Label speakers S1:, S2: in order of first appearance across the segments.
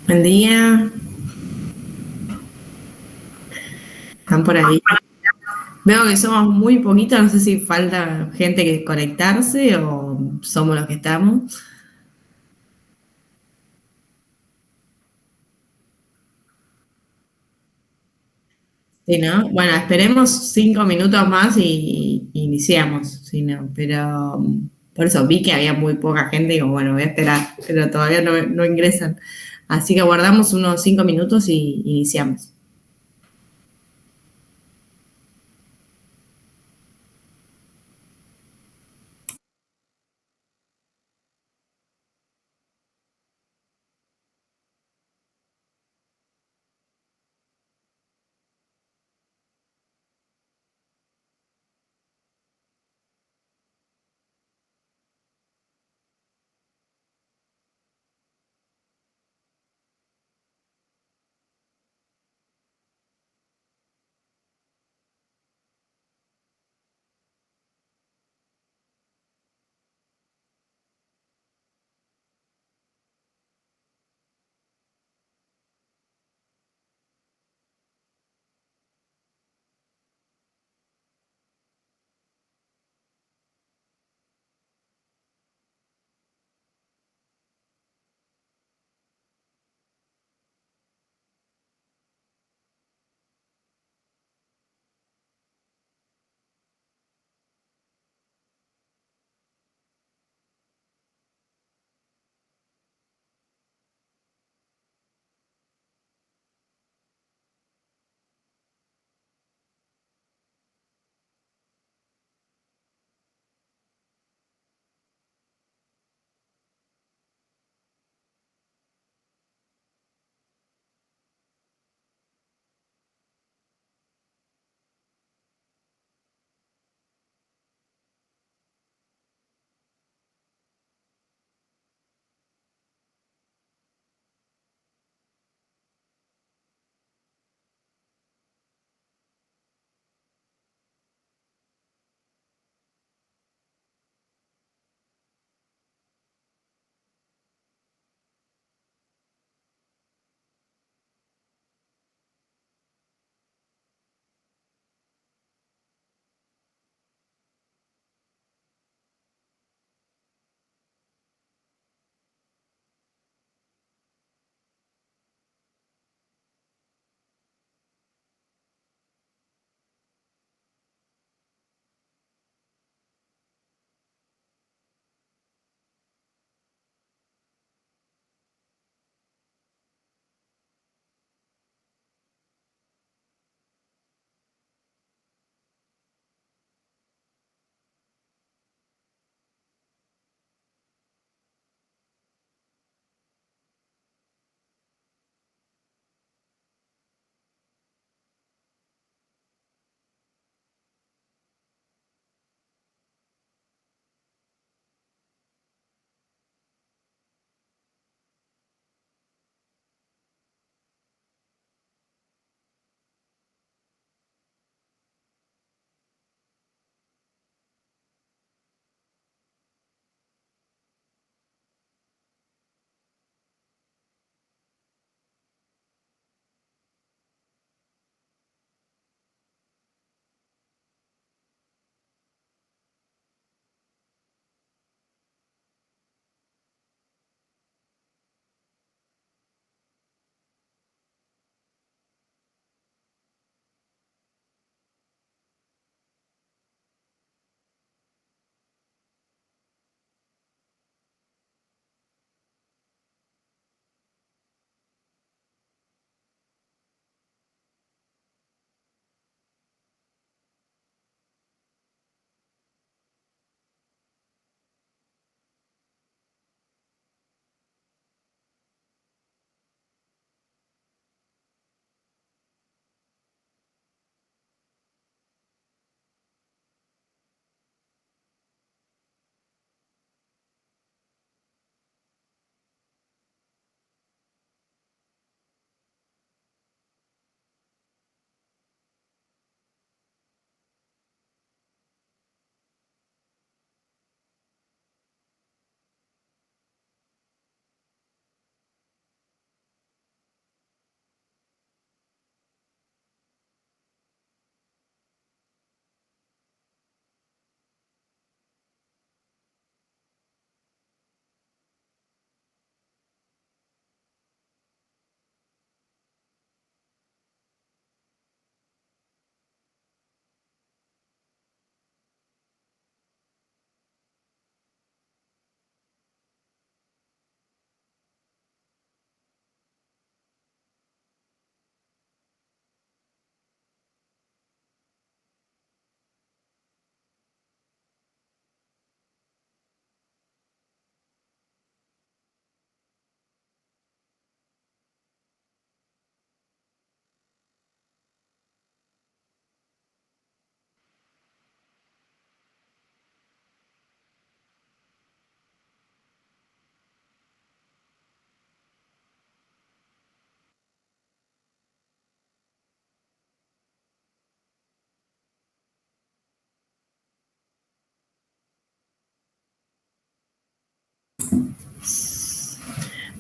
S1: Buen día, están por ahí. Veo que somos muy poquitos, no sé si falta gente que conectarse o somos los que estamos. Sí, ¿no? Bueno, esperemos 5 minutos más y iniciamos, si no, pero por eso vi que había muy poca gente y digo, bueno, voy a esperar, pero todavía no ingresan. Así que guardamos unos 5 minutos y iniciamos.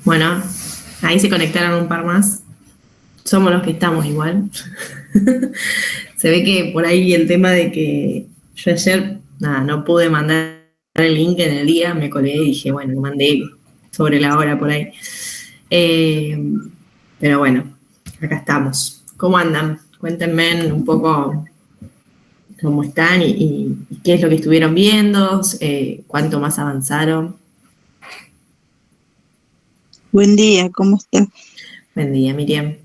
S1: Bueno, ahí se conectaron un par más. Somos los que estamos igual. Se ve que por ahí el tema de que yo ayer, nada, no pude mandar el link en el día, me colgué y dije, bueno, lo mandé sobre la hora por ahí. Eh, pero bueno, acá estamos. ¿Cómo andan? Cuéntenme un poco cómo están y qué es lo que estuvieron viendo, cuánto más avanzaron.
S2: Buen día, ¿cómo está?
S1: Buen día, Miriam.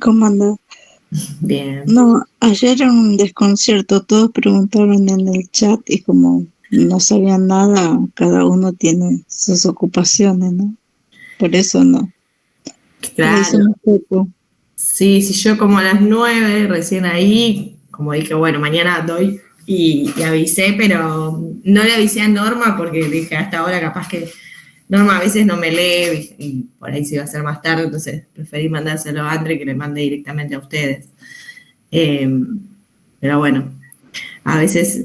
S2: ¿Cómo anda?
S1: Bien.
S2: No, ayer era un desconcierto, todos preguntaron en el chat y como no sabían nada, cada uno tiene sus ocupaciones, ¿no? Por eso no. Por eso
S1: Claro.
S2: un poco.
S1: Sí, sí, yo como a las 9 recién ahí, como dije, bueno, mañana doy y avisé, pero no le avisé a Norma porque dije, hasta ahora capaz que Norma a veces no me lee y por ahí se iba a hacer más tarde, entonces preferí mandárselo a Andre que le mande directamente a ustedes. Eh, pero bueno, a veces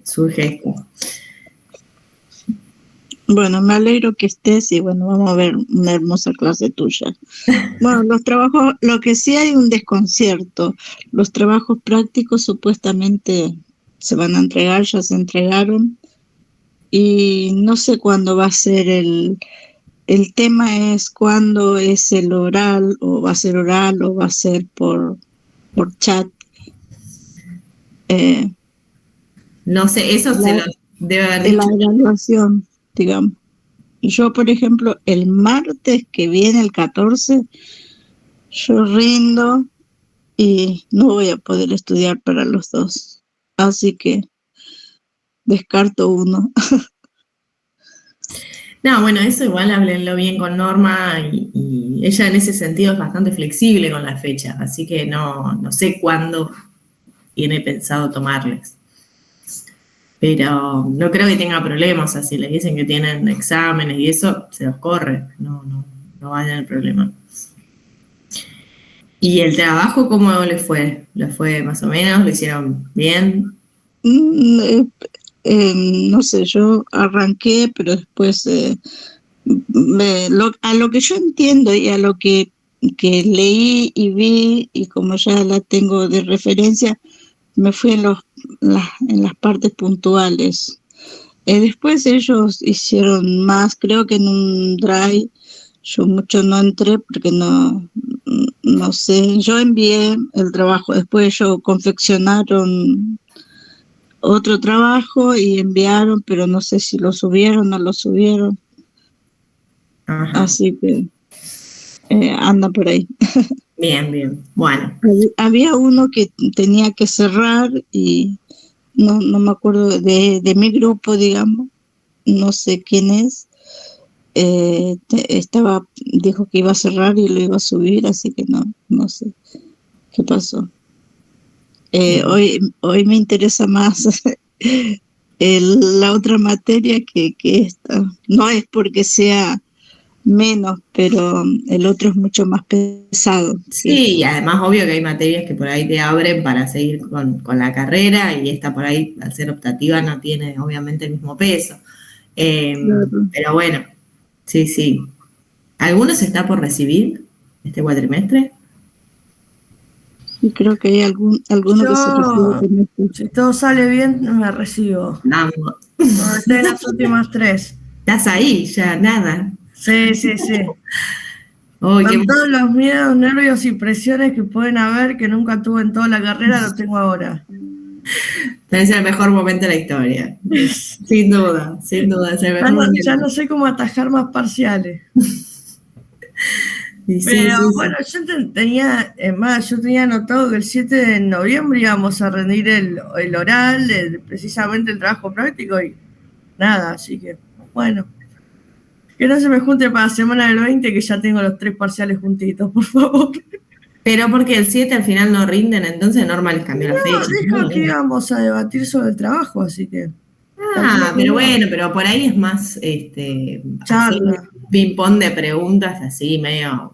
S1: surge esto.
S2: Bueno, me alegro que estés y bueno, vamos a ver una hermosa clase tuya. Bueno, los trabajos, lo que sí hay un desconcierto. Los trabajos prácticos supuestamente se van a entregar, ya se entregaron y no sé cuándo va a ser el tema es cuándo es el oral, o va a ser oral, o va a ser por chat. Eh,
S1: No sé, eso se
S2: la,
S1: lo debe haber
S2: la
S1: dicho.
S2: evaluación, digamos. Yo, por ejemplo, el martes que viene, el 14, yo rindo y no voy a poder estudiar para los dos. Así que descarto uno.
S1: No, bueno, eso igual háblenlo bien con Norma y ella en ese sentido es bastante flexible con las fechas, así que no sé cuándo tiene pensado tomarles. Pero no creo que tenga problemas, o sea, si les dicen que tienen exámenes y eso, se los corre, no va a tener problema. ¿Y el trabajo cómo les fue? ¿Les fue más o menos? ¿Lo hicieron bien?
S2: Mm, eh, no sé, yo arranqué, pero después a lo que yo entiendo y a lo que leí y vi, y como ya la tengo de referencia, me fui en las partes puntuales. Después ellos hicieron más, creo que en un drive, yo mucho no entré porque no sé, yo envié el trabajo, después ellos confeccionaron otro trabajo y enviaron, pero no sé si lo subieron o no lo subieron,
S1: Ajá,
S2: así que anda por ahí.
S1: bien, bien. Bueno,
S2: Había uno que tenía que cerrar y no me acuerdo de mi grupo, digamos, no sé quién es. Dijo que iba a cerrar y lo iba a subir, así que no sé qué pasó. Hoy me interesa más la otra materia que esta. No es porque sea menos, pero el otro es mucho más pesado que
S1: sí,
S2: este.
S1: y además obvio que hay materias que por ahí te abren para seguir con la carrera y esta por ahí, al ser optativa, no tiene obviamente el mismo peso.
S2: Claro.
S1: Pero bueno, sí, sí. ¿Alguno se está por recibir este cuatrimestre?
S2: Y creo que hay alguno que se recibe
S3: Yo,
S2: con esto.
S3: si todo sale bien, me recibo.
S1: Vamos.
S3: Cuando esté en las últimas tres.
S1: Estás ahí, ya nada.
S3: Sí, sí, sí.
S1: Uy, qué
S3: Con todos los miedos, nervios y presiones que pueden haber, que nunca tuve en toda la carrera, lo tengo ahora.
S1: es el mejor momento de la historia. Sin duda, es el
S3: Ya
S1: mejor
S3: no, ya
S1: momento.
S3: no sé cómo atajar más parciales.
S1: Y sí,
S3: Pero
S1: sí,
S3: bueno,
S1: sí.
S3: yo tenía anotado que el 7 de noviembre íbamos a rendir el oral, precisamente el trabajo práctico y nada, así que bueno. Que no se me junte para la semana del 20, que ya tengo los 3 parciales juntitos, por favor.
S1: Pero porque el 7 al final no rinden, entonces Norma les cambió la
S3: No,
S1: fecha.
S3: dijo que íbamos a debatir sobre el trabajo, así que calculo
S1: Ah,
S3: que
S1: pero
S3: no.
S1: bueno, pero por ahí es más hacer
S3: Charla.
S1: un ping-pong de preguntas así, medio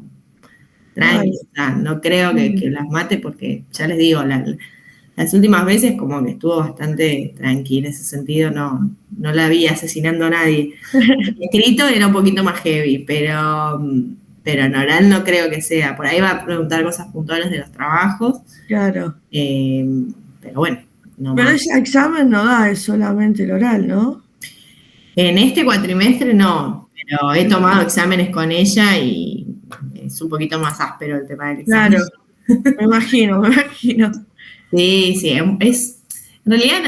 S3: Ay,
S1: tranqui. No creo que las mate porque, ya les digo, la las últimas veces como que estuvo bastante tranqui en ese sentido, no la vi asesinando a nadie. Escrito era un poquito más heavy, pero en oral no creo que sea. Por ahí va a preguntar cosas puntuales de los trabajos.
S3: Claro.
S1: Pero bueno, no
S3: Pero
S1: más.
S3: ese examen no da, es solamente el oral, ¿no?
S1: En este cuatrimestre no, pero he tomado exámenes con ella y es un poquito más áspero el tema del examen.
S3: Claro, me imagino.
S1: Sí, en realidad,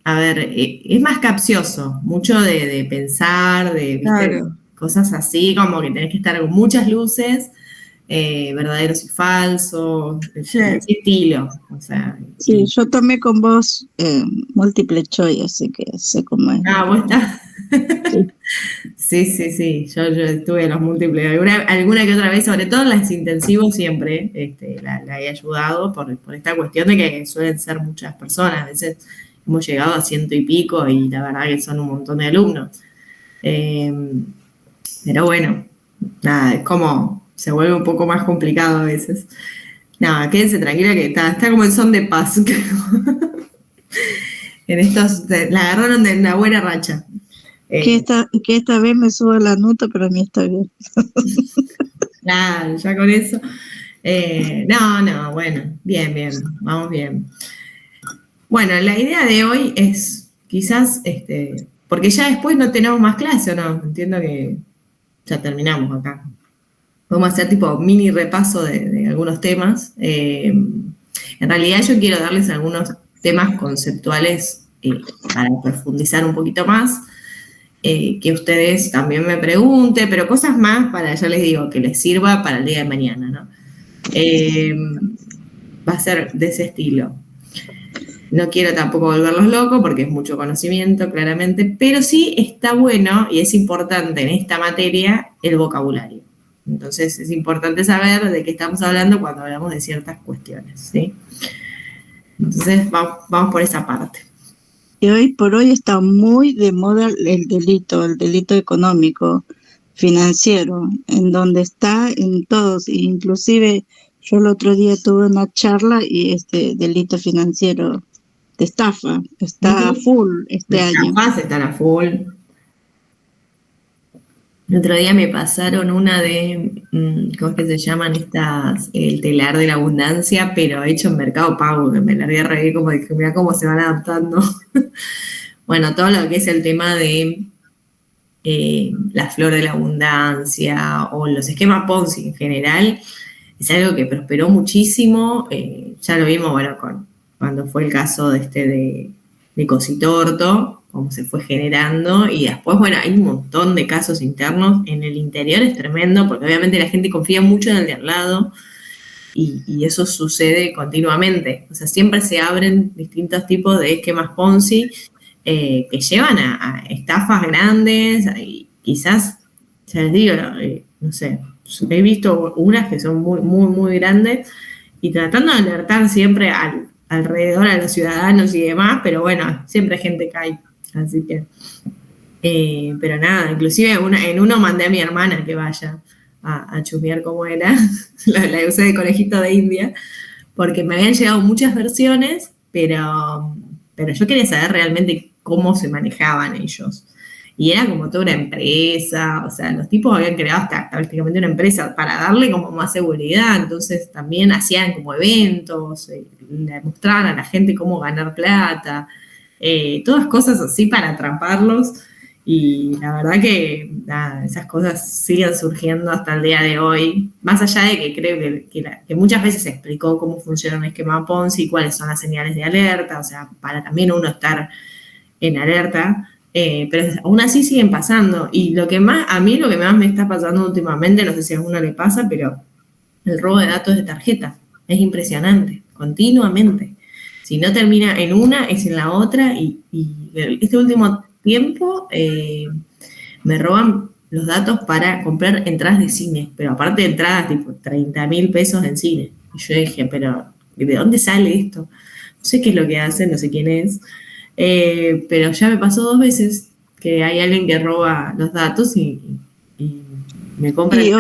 S1: a ver, es más capcioso, mucho de pensar, de, ¿viste?
S3: Claro.
S1: Cosas así, como que tenés que estar con muchas luces, verdaderos y falsos,
S3: Sí.
S1: de ese estilo, o sea.
S2: Sí, yo tomé con vos múltiple choice, así que sé cómo es.
S1: ¿Vos estás?
S2: Sí.
S1: Sí, yo estuve en los múltiples, alguna que otra vez, sobre todo en las intensivos siempre, la he ayudado por esta cuestión de que suelen ser muchas personas, a veces hemos llegado a 100 y pico y la verdad que son un montón de alumnos. Pero bueno, nada, es como, se vuelve un poco más complicado a veces. Nada, quédense tranquila que está como en son de paz. En estos, la agarraron de una buena racha.
S2: Que esta vez me subo la nota, pero a mí está bien.
S1: Claro, ya con eso. No, bueno, bien, vamos bien. Bueno, la idea de hoy es quizás, porque ya después no tenemos más clase, ¿o no? Entiendo que ya terminamos acá. Vamos a hacer tipo mini repaso de algunos temas. En realidad yo quiero darles algunos temas conceptuales para profundizar un poquito más. Que ustedes también me pregunten, pero cosas más para, ya les digo, que les sirva para el día de mañana, ¿no? Va a ser de ese estilo. No quiero tampoco volverlos locos porque es mucho conocimiento, claramente, pero sí está bueno y es importante en esta materia el vocabulario. Entonces es importante saber de qué estamos hablando cuando hablamos de ciertas cuestiones, ¿sí? Entonces vamos por esa parte.
S2: Y hoy por hoy está muy de moda el delito económico, financiero, en donde está en todos, inclusive yo el otro día tuve una charla y este delito financiero de estafa está a full este año.
S1: Las están a full. El otro día me pasaron una de, ¿cómo es que se llaman estas? El telar de la abundancia, pero hecho en Mercado Pago, que me la había reír como dije, mira cómo se van adaptando. Bueno, todo lo que es el tema de la flor de la abundancia o los esquemas Ponzi en general, es algo que prosperó muchísimo. Ya lo vimos, bueno, cuando fue el caso de Cositorto, cómo se fue generando, y después, bueno, hay un montón de casos internos. En el interior es tremendo, porque obviamente la gente confía mucho en el de al lado, y eso sucede continuamente. O sea, siempre se abren distintos tipos de esquemas Ponzi que llevan a estafas grandes, y quizás, ya les digo, no sé, he visto unas que son muy grandes, y tratando de alertar siempre alrededor a los ciudadanos y demás, pero bueno, siempre gente cae, así que, pero nada, inclusive en uno mandé a mi hermana que vaya a chusmear cómo era, la usé de conejito de India, porque me habían llegado muchas versiones, pero yo quería saber realmente cómo se manejaban ellos. Y era como toda una empresa, o sea, los tipos habían creado hasta prácticamente una empresa para darle como más seguridad, entonces también hacían como eventos, le mostraban a la gente cómo ganar plata, todas cosas así para atraparlos, y la verdad que nada, esas cosas siguen surgiendo hasta el día de hoy, más allá de que creo que muchas veces se explicó cómo funciona un esquema Ponzi, cuáles son las señales de alerta, o sea, para también uno estar en alerta, pero aún así siguen pasando. Y a mí lo que más me está pasando últimamente, no sé si a uno le pasa, pero el robo de datos de tarjeta es impresionante, continuamente. Si no termina en una, es en la otra, y este último tiempo me roban los datos para comprar entradas de cine, pero aparte de entradas tipo 30.000 pesos en cine. Y yo dije, pero ¿de dónde sale esto? No sé qué es lo que hacen, no sé quién es. Pero ya me pasó 2 veces que hay alguien que roba los datos y me compra.
S2: Y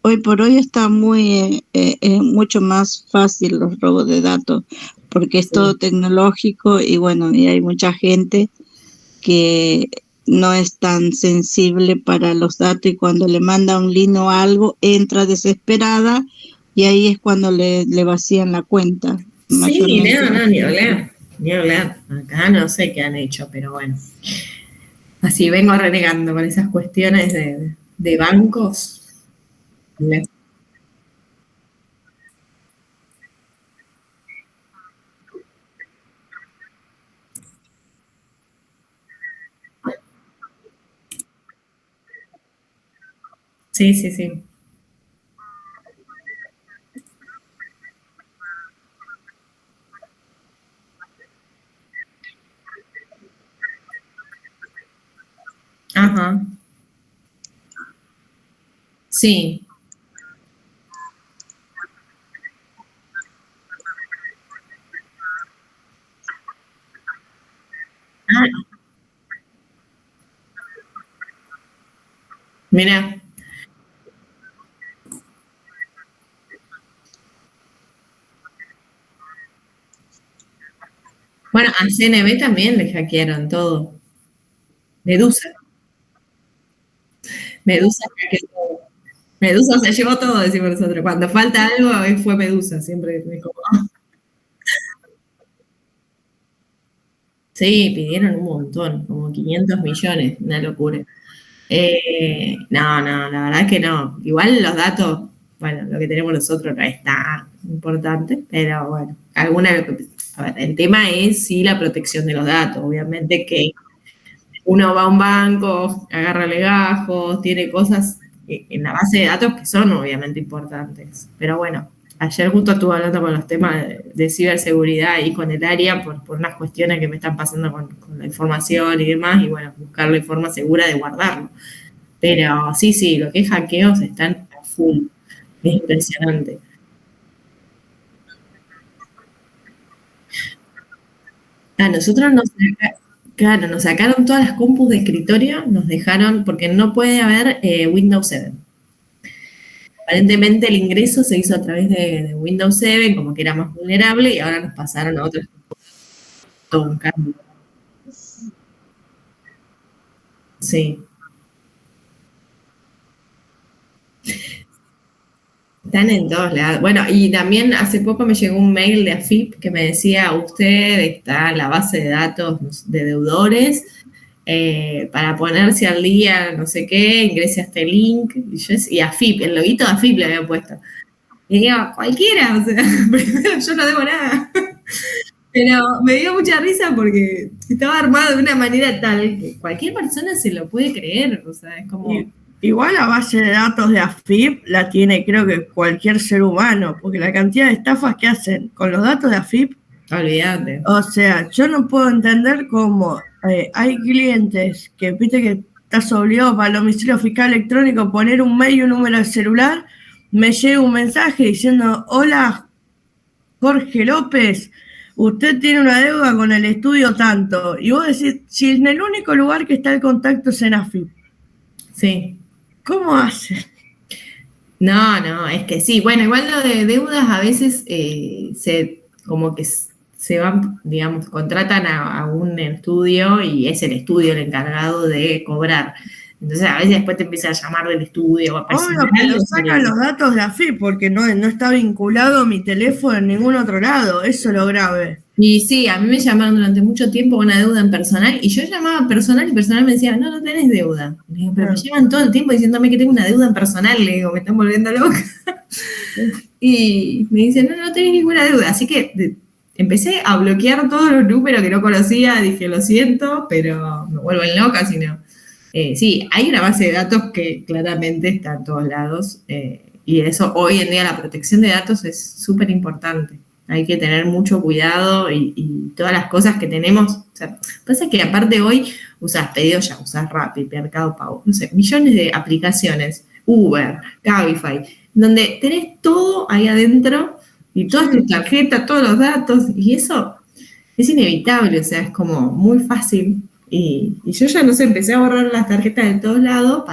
S2: hoy por hoy está mucho más fácil los robos de datos, porque es
S1: Sí.
S2: todo tecnológico y bueno, y hay mucha gente que no es tan sensible para los datos y cuando le manda un link o algo, entra desesperada y ahí es cuando le vacían la cuenta,
S1: Sí,
S2: mayormente la
S1: ni
S2: gente.
S1: hablar, ni hablar. Acá no sé qué han hecho, pero bueno. Así vengo renegando con esas cuestiones de bancos. Sí, sí, sí. Ajá. Sí. Ah, mira. Bueno, a CNB también le hackearon todo. Medusa. Medusa hackeó todo. Medusa se llevó todo, decimos nosotros. Cuando falta algo, fue Medusa. Siempre es como, sí, pidieron un montón, como 500 millones, una locura. No, no, la verdad que no. Igual los datos, bueno, lo que tenemos nosotros no es tan importante, pero bueno, a ver, el tema es sí la protección de los datos. Obviamente que uno va a un banco, agarra legajos, tiene cosas en la base de datos que son obviamente importantes. Pero bueno, ayer justo estuve hablando con los temas de ciberseguridad y con el área por unas cuestiones que me están pasando con la información y demás, y bueno, buscar la forma segura de guardarlo. Pero sí, sí, lo que es hackeos están a full. Es impresionante. A nosotros claro, nos sacaron todas las compus de escritorio, nos dejaron, porque no puede haber Windows 7. Aparentemente el ingreso se hizo a través de Windows 7, como que era más vulnerable, y ahora nos pasaron a otros, todo un cambio. Sí. Están en todos lados. Bueno, y también hace poco me llegó un mail de AFIP que me decía, usted está en la base de datos de deudores, para ponerse al día, no sé qué, ingrese a este link, y AFIP, el loguito de AFIP le había puesto. Y digo, cualquiera, o sea, primero yo no debo nada. Pero me dio mucha risa porque estaba armado de una manera tal que cualquier persona se lo puede creer, o sea, es como,
S3: Igual la base de datos de AFIP la tiene creo que cualquier ser humano, porque la cantidad de estafas que hacen con los datos de AFIP,
S1: olvídate.
S3: o sea, yo no puedo entender cómo hay clientes que, viste que estás obligado para el domicilio fiscal electrónico poner un mail y un número de celular, me llega un mensaje diciendo, hola Jorge López, usted tiene una deuda con el estudio tanto, y vos decís, si en el único lugar que está el contacto es en AFIP,
S1: Sí.
S3: ¿cómo hace?
S1: No, no, es que sí. Bueno, igual lo de deudas a veces como que se van, digamos, contratan a un estudio y es el estudio el encargado de cobrar. Entonces a veces después te empieza a llamar del estudio o
S3: Obvio,
S1: personal.
S3: pero sacan los datos de AFIP porque no está vinculado mi teléfono en ningún otro lado, eso es lo grave.
S1: Y sí, a mí me llamaron durante mucho tiempo una deuda en personal y yo llamaba personal y personal me decía, no, no tenés deuda. Le digo, pero me llevan todo el tiempo diciéndome que tengo una deuda en personal, le digo, me están volviendo loca. Y me dicen, no, no tenés ninguna deuda. Así que empecé a bloquear todos los números que no conocía, dije, lo siento, pero me vuelven loca, sino. Sí, hay una base de datos que claramente está en todos lados, y eso hoy en día la protección de datos es súper importante. Hay que tener mucho cuidado y todas las cosas que tenemos. O sea, pasa que aparte hoy usas pedido ya, usas Rappi, Mercado Pago, no sé, millones de aplicaciones, Uber, Cabify, donde tenés todo ahí adentro y todas tus tarjetas, todos los datos, y eso es inevitable, o sea, es como muy fácil. Y yo ya no sé, empecé a borrar las tarjetas de todos lados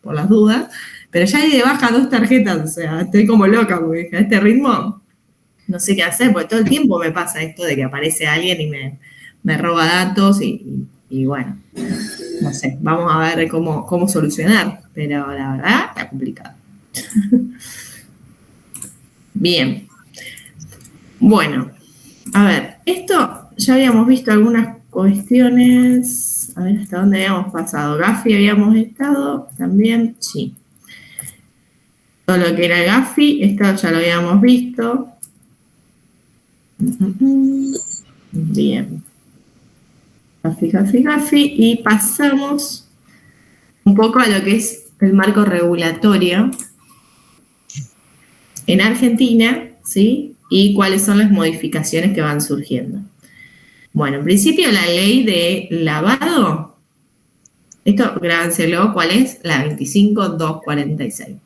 S1: por las dudas, pero ya hay de baja 2 tarjetas, o sea, estoy como loca porque a este ritmo. no sé qué hacer, porque todo el tiempo me pasa esto de que aparece alguien y me roba datos y bueno, no sé, vamos a ver cómo solucionar, pero la verdad está complicado. Bien. Bueno, a ver, esto ya habíamos visto algunas cuestiones, a ver hasta dónde habíamos pasado. Gafi habíamos estado también, sí. Todo lo que era Gafi, esto ya lo habíamos visto. Bien. Gafi, y pasamos un poco a lo que es el marco regulatorio en Argentina, ¿sí? Y cuáles son las modificaciones que van surgiendo. Bueno, en principio la ley de lavado, esto grábenselo, ¿cuál es? La 25246.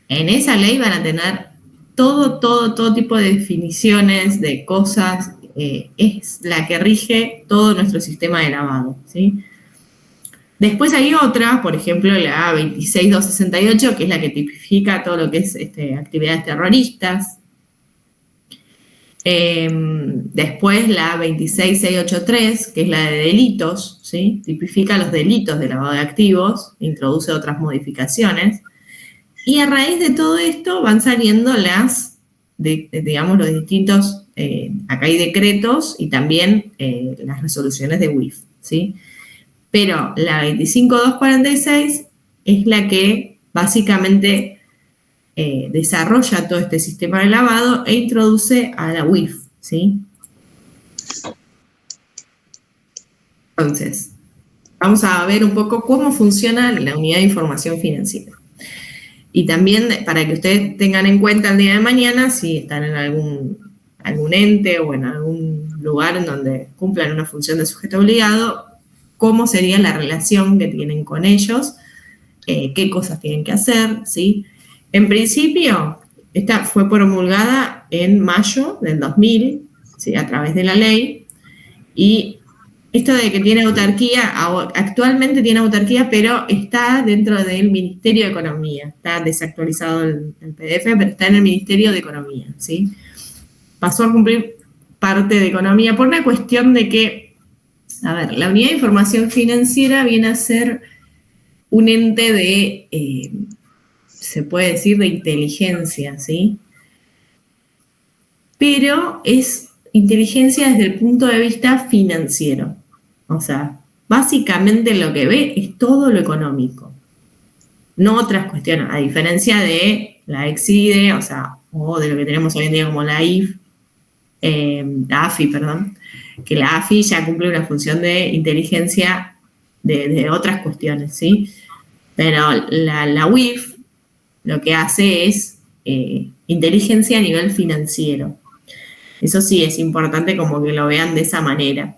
S1: En esa ley van a tener todo tipo de definiciones, de cosas, es la que rige todo nuestro sistema de lavado, ¿sí? Después hay otra, por ejemplo, la 26268, que es la que tipifica todo lo que es actividades terroristas. Después la 26683, que es la de delitos, ¿sí? Tipifica los delitos de lavado de activos, introduce otras modificaciones. Y a raíz de todo esto van saliendo digamos, los distintos, acá hay decretos y también las resoluciones de WIF, ¿sí? Pero la 25246 es la que básicamente desarrolla todo este sistema de lavado e introduce a la WIF, ¿sí? Entonces, vamos a ver un poco cómo funciona la unidad de información financiera. Y también para que ustedes tengan en cuenta el día de mañana, si están en algún ente o en algún lugar en donde cumplan una función de sujeto obligado, cómo sería la relación que tienen con ellos, qué cosas tienen que hacer, ¿sí? En principio, esta fue promulgada en mayo del 2000, ¿sí? A través de la ley, y esto de que tiene autarquía, actualmente tiene autarquía, pero está dentro del Ministerio de Economía. Está desactualizado el PDF, pero está en el Ministerio de Economía, ¿sí? Pasó a cumplir parte de Economía por una cuestión de que, a ver, la unidad de información financiera viene a ser un ente de, se puede decir, de inteligencia, ¿sí? Pero es inteligencia desde el punto de vista financiero. O sea, básicamente lo que ve es todo lo económico, no otras cuestiones, a diferencia de la EXIDE, o sea, o de lo que tenemos hoy en día como la AFI, perdón, que la AFI ya cumple una función de inteligencia de otras cuestiones, ¿sí? Pero la WIF lo que hace es inteligencia a nivel financiero. Eso sí es importante como que lo vean de esa manera.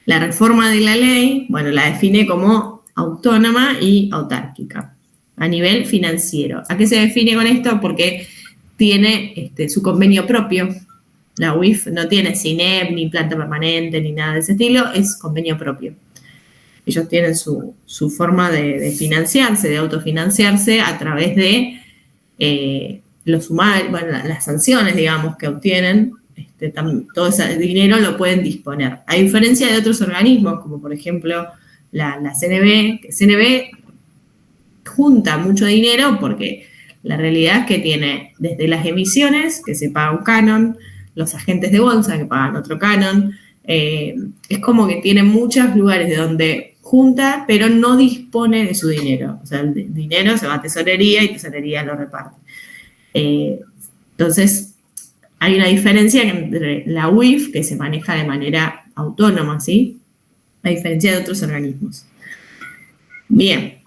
S1: La reforma de la ley, bueno, la define como autónoma y autárquica a nivel financiero. ¿A qué se define con esto? Porque tiene su convenio propio. La UIF no tiene CINEP, ni planta permanente, ni nada de ese estilo, es convenio propio. Ellos tienen su forma de financiarse, de autofinanciarse a través de las sanciones, digamos, que obtienen. Todo ese dinero lo pueden disponer. A diferencia de otros organismos, como por ejemplo la CNB, que CNB junta mucho dinero porque la realidad es que tiene desde las emisiones, que se paga un canon, los agentes de bolsa que pagan otro canon, es como que tiene muchos lugares de donde junta, pero no dispone de su dinero. O sea, el dinero se va a tesorería y tesorería lo reparte. Entonces, hay una diferencia entre la UIF, que se maneja de manera autónoma, ¿sí? A diferencia de otros organismos. Bien,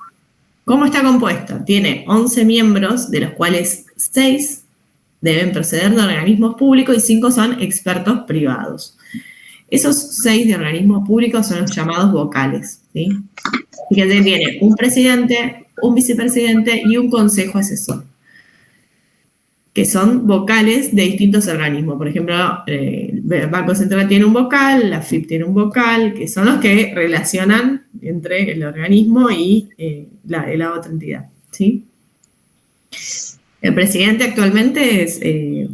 S1: ¿cómo está compuesto? Tiene 11 miembros, de los cuales 6 deben proceder de organismos públicos y 5 son expertos privados. Esos 6 de organismos públicos son los llamados vocales, ¿sí? Fíjense, tiene un presidente, un vicepresidente y un consejo asesor, que son vocales de distintos organismos. Por ejemplo, el Banco Central tiene un vocal, la AFIP tiene un vocal, que son los que relacionan entre el organismo y la otra entidad, ¿sí? El presidente actualmente es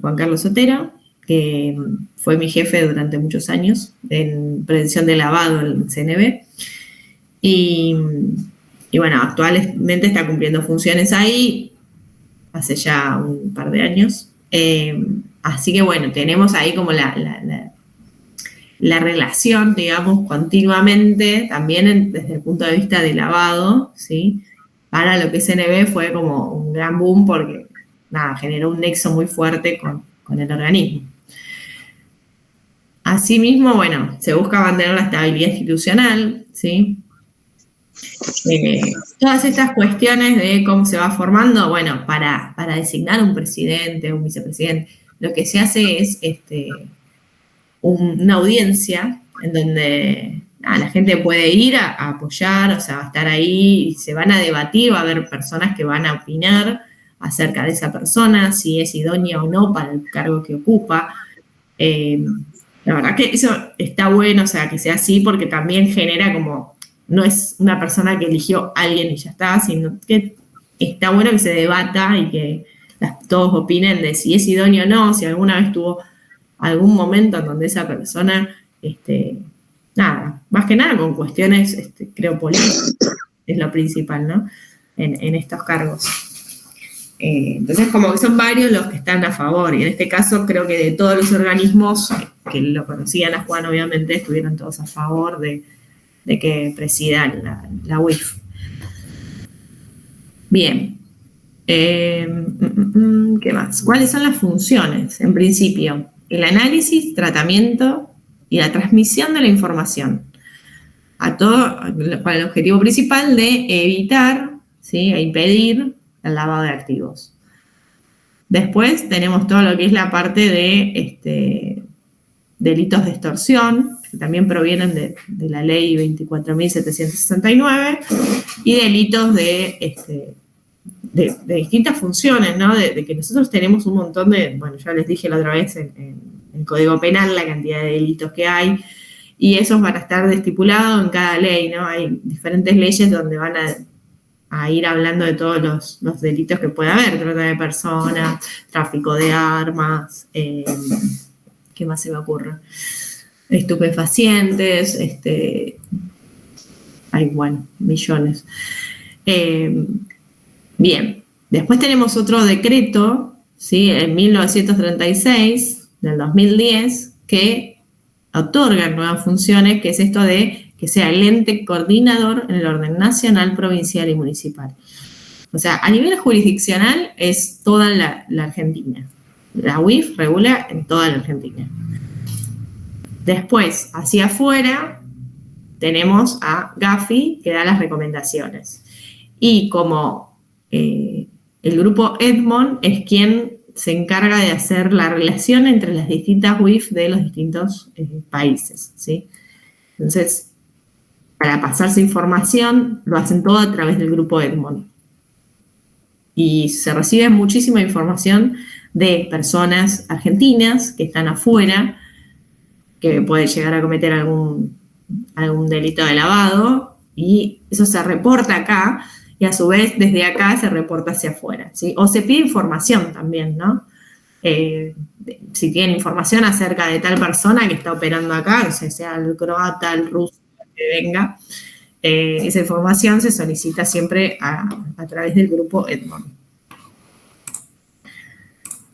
S1: Juan Carlos Sotero, que fue mi jefe durante muchos años en prevención de lavado en el CNB. Y bueno, actualmente está cumpliendo funciones ahí hace ya un par de años. Así que bueno, tenemos ahí como la relación, digamos, continuamente, también desde el punto de vista de lavado, ¿sí? Para lo que es CNB fue como un gran boom porque, nada, generó un nexo muy fuerte con el organismo. Asimismo, bueno, se busca mantener la estabilidad institucional, ¿sí? Todas estas cuestiones de cómo se va formando, bueno, para designar un presidente, un vicepresidente, lo que se hace es una audiencia en donde la gente puede ir a apoyar, o sea, va a estar ahí y se van a debatir, va a haber personas que van a opinar acerca de esa persona, si es idónea o no para el cargo que ocupa. La verdad que eso está bueno, o sea, que sea así, porque también genera como, no es una persona que eligió a alguien y ya está, sino que está bueno que se debata y que todos opinen de si es idóneo o no, si alguna vez tuvo algún momento en donde esa persona, nada, más que nada con cuestiones, creo, políticas, es lo principal, ¿no? En estos cargos. Entonces, como que son varios los que están a favor, y en este caso creo que de todos los organismos que lo conocían a Juan, obviamente, estuvieron todos a favor de que presida la UIF. Bien. ¿Qué más? ¿Cuáles son las funciones? En principio, el análisis, tratamiento y la transmisión de la información. Para el objetivo principal de evitar, ¿sí?, e impedir el lavado de activos. Después tenemos todo lo que es la parte de delitos de extorsión, que también provienen de la ley 24.769, y delitos de distintas funciones, ¿no? De que nosotros tenemos un montón bueno, ya les dije la otra vez en el Código Penal la cantidad de delitos que hay, y esos van a estar estipulados en cada ley, ¿no? Hay diferentes leyes donde van a ir hablando de todos los delitos que puede haber, trata de personas, tráfico de armas, ¿qué más se me ocurre? Estupefacientes, hay, bueno, millones. Bien, después tenemos otro decreto, ¿sí?, en 1936, del 2010, que otorga nuevas funciones, que es esto de que sea el ente coordinador en el orden nacional, provincial y municipal. O sea, a nivel jurisdiccional es toda la Argentina. La UIF regula en toda la Argentina. Después, hacia afuera, tenemos a Gafi, que da las recomendaciones. Y como el grupo Edmond es quien se encarga de hacer la relación entre las distintas UIF de los distintos países, ¿sí? Entonces, para pasarse información, lo hacen todo a través del grupo Edmond. Y se recibe muchísima información de personas argentinas que están afuera, que pueden llegar a cometer algún delito de lavado, y eso se reporta acá, y a su vez desde acá se reporta hacia afuera, ¿sí? O se pide información también, ¿no? Si tienen información acerca de tal persona que está operando acá, o sea el croata, el ruso, que venga, esa información se solicita siempre a través del grupo Edmond.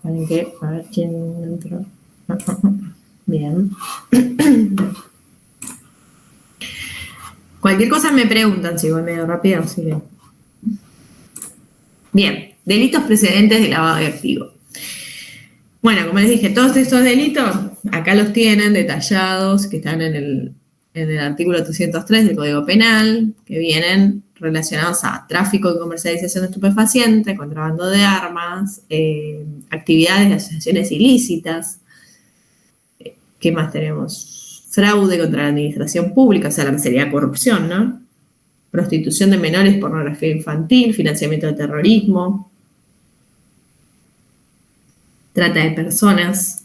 S1: A ver quién entró. Bien. Cualquier cosa me preguntan, si voy medio rápido, así que... Bien, delitos precedentes de lavado de activos. Bueno, como les dije, todos estos delitos, acá los tienen detallados, que están en el artículo 303 del Código Penal, que vienen relacionados a tráfico y comercialización de estupefacientes, contrabando de armas, actividades de asociaciones ilícitas. ¿Qué más tenemos? Fraude contra la administración pública, o sea, la que sería corrupción, ¿no? Prostitución de menores, pornografía infantil, financiamiento de terrorismo, trata de personas.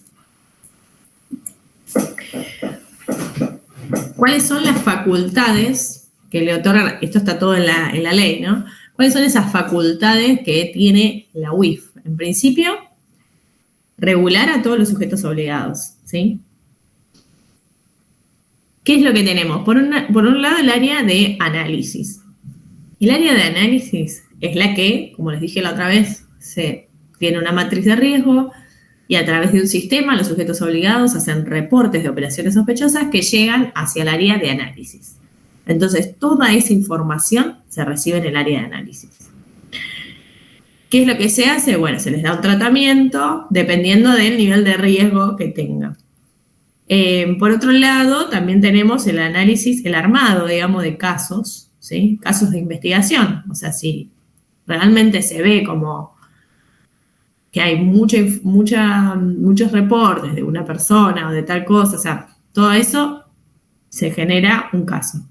S1: ¿Cuáles son las facultades que le otorgan? Esto está todo en la ley, ¿no? ¿Cuáles son esas facultades que tiene la UIF en principio, regular a todos los sujetos obligados, ¿sí? ¿Qué es lo que tenemos? Por un lado, el área de análisis. El área de análisis es la que, como les dije la otra vez, se tiene una matriz de riesgo y a través de un sistema los sujetos obligados hacen reportes de operaciones sospechosas que llegan hacia el área de análisis. Entonces, toda esa información se recibe en el área de análisis. ¿Qué es lo que se hace? Bueno, se les da un tratamiento dependiendo del nivel de riesgo que tenga. Por otro lado, también tenemos el análisis, el armado, digamos, de casos, ¿sí? Casos de investigación. O sea, si realmente se ve como que hay muchos reportes de una persona o de tal cosa, o sea, todo eso se genera un caso.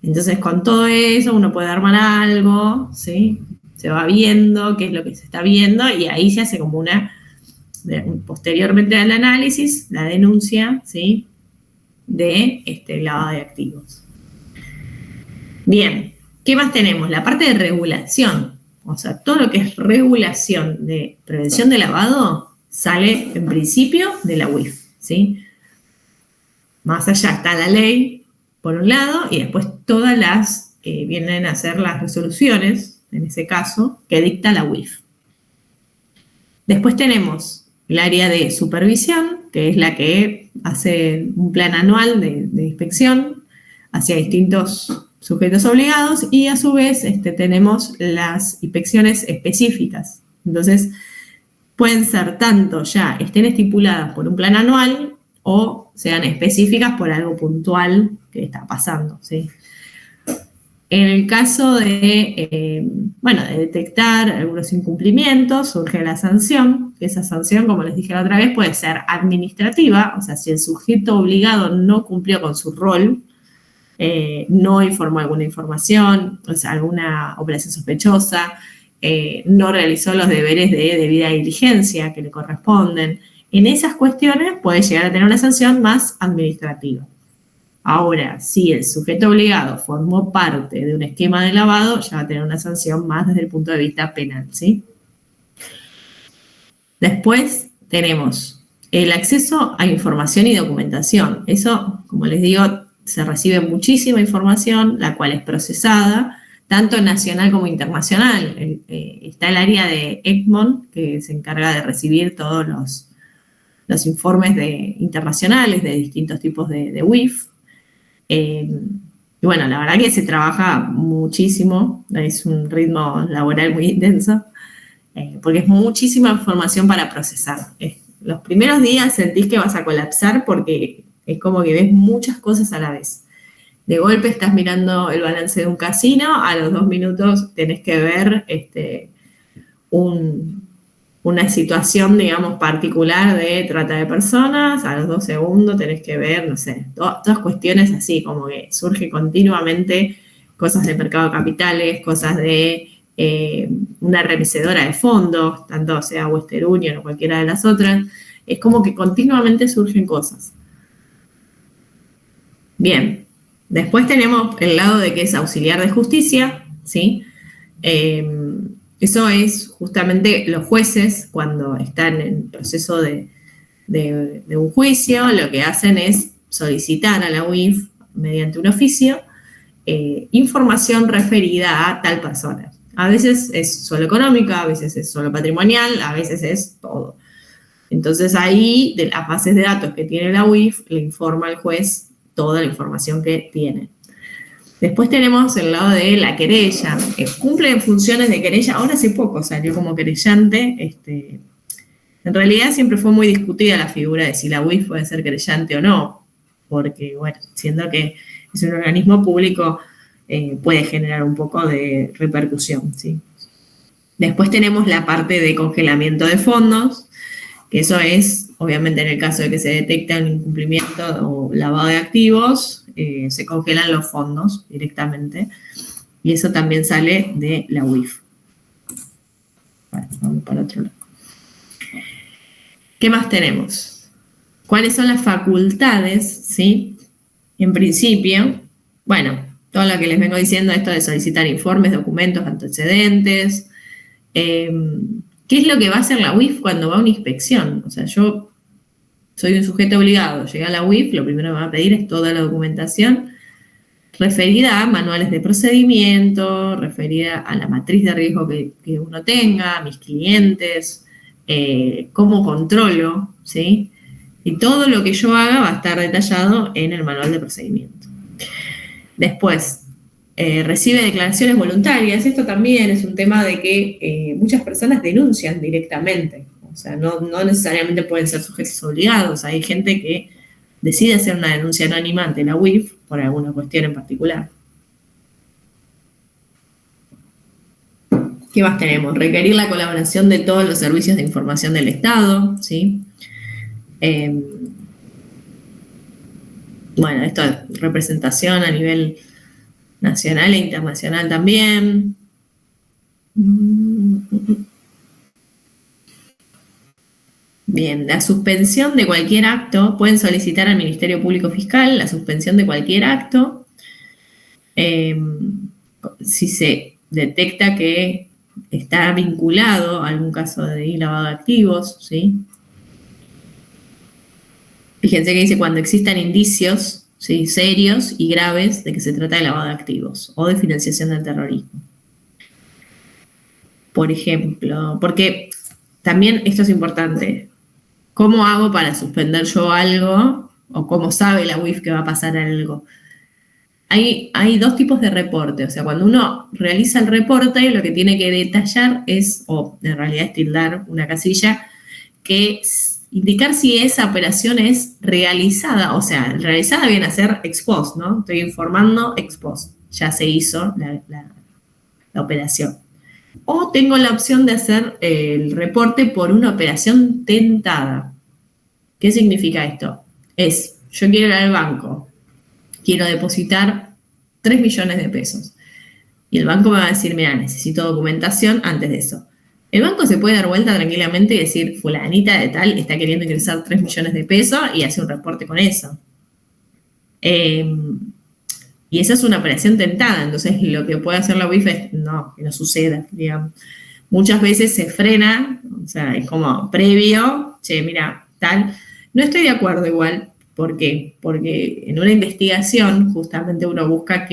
S1: Entonces, con todo eso uno puede armar algo, ¿sí? Se va viendo qué es lo que se está viendo y ahí se hace como posteriormente al análisis, la denuncia, ¿sí? De lavado de activos. Bien, ¿qué más tenemos? La parte de regulación. O sea, todo lo que es regulación de prevención de lavado sale en principio de la UIF, ¿sí? Más allá está la ley, por un lado, y después todas las que vienen a ser las resoluciones, en ese caso, que dicta la UIF. Después tenemos el área de supervisión, que es la que hace un plan anual de inspección hacia distintos sujetos obligados y a su vez tenemos las inspecciones específicas. Entonces, pueden ser tanto ya estén estipuladas por un plan anual o sean específicas por algo puntual que está pasando, ¿sí? En el caso de detectar algunos incumplimientos, surge la sanción. Esa sanción, como les dije la otra vez, puede ser administrativa, o sea, si el sujeto obligado no cumplió con su rol, no informó alguna información, o sea, alguna operación sospechosa, no realizó los deberes de debida diligencia que le corresponden. En esas cuestiones puede llegar a tener una sanción más administrativa. Ahora, si el sujeto obligado formó parte de un esquema de lavado, ya va a tener una sanción más desde el punto de vista penal, ¿sí? Después tenemos el acceso a información y documentación. Eso, como les digo, se recibe muchísima información, la cual es procesada, tanto nacional como internacional. Está el área de Egmont, que se encarga de recibir todos los informes internacionales de distintos tipos de UIF. Y bueno, la verdad que se trabaja muchísimo, es un ritmo laboral muy intenso, porque es muchísima información para procesar. Los primeros días sentís que vas a colapsar porque es como que ves muchas cosas a la vez. De golpe estás mirando el balance de un casino, a los 2 minutos tenés que ver una situación, digamos, particular de trata de personas, a los 2 segundos tenés que ver, no sé, todas cuestiones así, como que surge continuamente cosas del mercado de capitales, cosas de una remesedora de fondos, tanto sea Western Union o cualquiera de las otras, es como que continuamente surgen cosas. Bien, después tenemos el lado de que es auxiliar de justicia, ¿sí? Eso es justamente los jueces, cuando están en proceso de un juicio, lo que hacen es solicitar a la UIF, mediante un oficio, información referida a tal persona. A veces es solo económica, a veces es solo patrimonial, a veces es todo. Entonces ahí, de las bases de datos que tiene la UIF, le informa al juez toda la información que tiene. Después tenemos el lado de la querella. Cumple funciones de querella. Ahora hace poco salió como querellante. En realidad siempre fue muy discutida la figura de si la UIF puede ser querellante o no. Porque, bueno, siendo que es un organismo público, puede generar un poco de repercusión, ¿sí? Después tenemos la parte de congelamiento de fondos, que eso es, obviamente, en el caso de que se detecta un incumplimiento o lavado de activos, se congelan los fondos directamente, y eso también sale de la UIF. Bueno, vamos para otro lado. ¿Qué más tenemos? ¿Cuáles son las facultades, sí? En principio, bueno, todo lo que les vengo diciendo, esto de solicitar informes, documentos, antecedentes, ¿Qué es lo que va a hacer la UIF cuando va a una inspección? O sea, yo soy un sujeto obligado, llegué a la UIF, lo primero que me va a pedir es toda la documentación referida a manuales de procedimiento, referida a la matriz de riesgo que uno tenga, a mis clientes, cómo controlo, ¿sí? Y todo lo que yo haga va a estar detallado en el manual de procedimiento. Después, recibe declaraciones voluntarias. Esto también es un tema de que muchas personas denuncian directamente. O sea, no necesariamente pueden ser sujetos obligados. Hay gente que decide hacer una denuncia anónima ante la UIF por alguna cuestión en particular. ¿Qué más tenemos? Requerir la colaboración de todos los servicios de información del Estado, ¿sí? Bueno, esto es representación a nivel nacional e internacional también. Bien, la suspensión de cualquier acto, pueden solicitar al Ministerio Público Fiscal la suspensión de cualquier acto si se detecta que está vinculado a algún caso de lavado de activos, ¿sí? Fíjense que dice cuando existan indicios, ¿sí?, serios y graves de que se trata de lavado de activos o de financiación del terrorismo. Por ejemplo, porque también esto es importante. ¿Cómo hago para suspender yo algo? ¿O cómo sabe la UIF que va a pasar algo? Hay dos tipos de reporte. O sea, cuando uno realiza el reporte, lo que tiene que detallar es, o en realidad es tildar una casilla, que indicar si esa operación es realizada. O sea, realizada viene a ser ex post, ¿no? Estoy informando ex post. Ya se hizo la operación. O tengo la opción de hacer el reporte por una operación tentada. ¿Qué significa esto? Yo quiero ir al banco, quiero depositar 3 millones de pesos. Y el banco me va a decir, mira, necesito documentación antes de eso. El banco se puede dar vuelta tranquilamente y decir, fulanita de tal está queriendo ingresar 3 millones de pesos y hace un reporte con eso. Y esa es una operación tentada, entonces lo que puede hacer la UIF es que no suceda, digamos. Muchas veces se frena, o sea, es como previo, che, mira, tal. No estoy de acuerdo igual, ¿por qué? Porque en una investigación justamente uno busca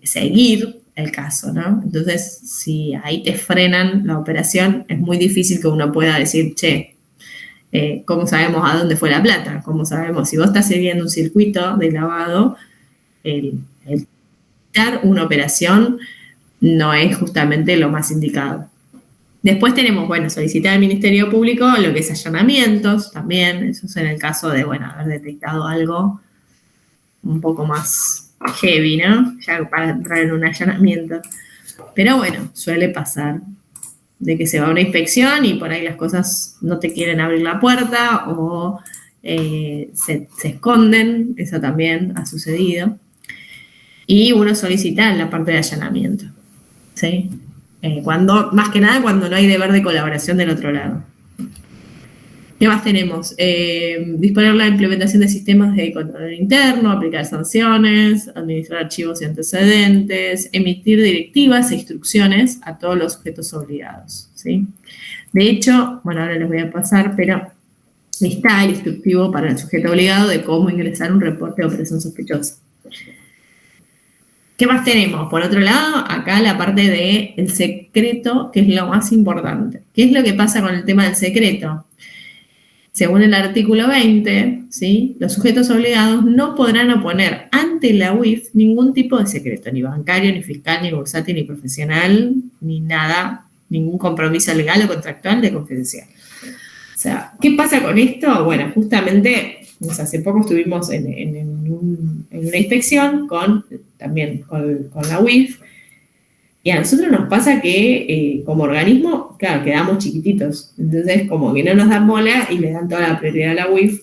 S1: seguir el caso, ¿no? Entonces, si ahí te frenan la operación, es muy difícil que uno pueda decir, che, ¿cómo sabemos a dónde fue la plata? ¿Cómo sabemos? Si vos estás siguiendo un circuito de lavado, el dar una operación no es justamente lo más indicado. Después tenemos, solicitar al Ministerio Público lo que es allanamientos también. Eso es en el caso de, haber detectado algo un poco más heavy, ¿no? Ya para entrar en un allanamiento. Pero suele pasar de que se va a una inspección y por ahí las cosas no te quieren abrir la puerta o se esconden. Eso también ha sucedido. Y uno solicita la parte de allanamiento, ¿sí? Más que nada cuando no hay deber de colaboración del otro lado. ¿Qué más tenemos? Disponer la implementación de sistemas de control interno, aplicar sanciones, administrar archivos y antecedentes, emitir directivas e instrucciones a todos los sujetos obligados, ¿sí? De hecho, ahora les voy a pasar, pero está el instructivo para el sujeto obligado de cómo ingresar un reporte de operación sospechosa. ¿Qué más tenemos? Por otro lado, acá la parte del secreto, que es lo más importante. ¿Qué es lo que pasa con el tema del secreto? Según el artículo 20, ¿sí?, los sujetos obligados no podrán oponer ante la UIF ningún tipo de secreto, ni bancario, ni fiscal, ni bursátil, ni profesional, ni nada, ningún compromiso legal o contractual de confidencial. O sea, ¿qué pasa con esto? Justamente, hace poco estuvimos en una inspección también con la UIF, y a nosotros nos pasa que como organismo, claro, quedamos chiquititos, entonces como que no nos dan bola y le dan toda la prioridad a la UIF.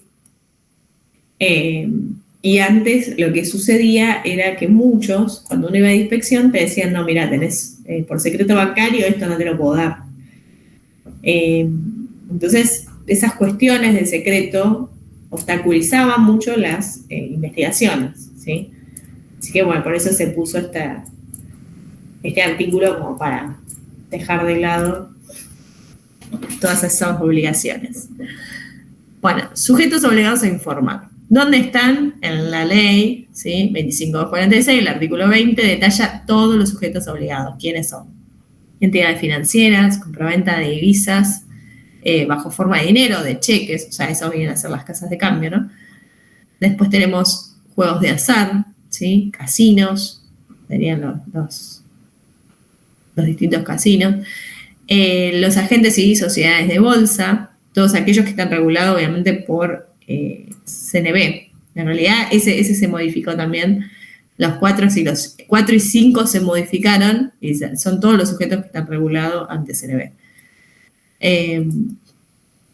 S1: Y antes lo que sucedía era que muchos, cuando uno iba de inspección, te decían, no, mira, tenés por secreto bancario, esto no te lo puedo dar. Entonces, esas cuestiones de secreto obstaculizaban mucho las investigaciones, ¿sí? Así que por eso se puso este artículo como para dejar de lado todas esas obligaciones. Bueno, sujetos obligados a informar. ¿Dónde están? En la ley, ¿sí? 2546, el artículo 20, detalla todos los sujetos obligados. ¿Quiénes son? Entidades financieras, compraventa de divisas, bajo forma de dinero, de cheques, o sea, eso vienen a ser las casas de cambio, ¿no? Después tenemos juegos de azar, ¿sí? Casinos, serían los distintos casinos. Los agentes y sociedades de bolsa, todos aquellos que están regulados obviamente por CNB. En realidad ese se modificó también. Los 4 y 5 se modificaron y son todos los sujetos que están regulados ante CNB.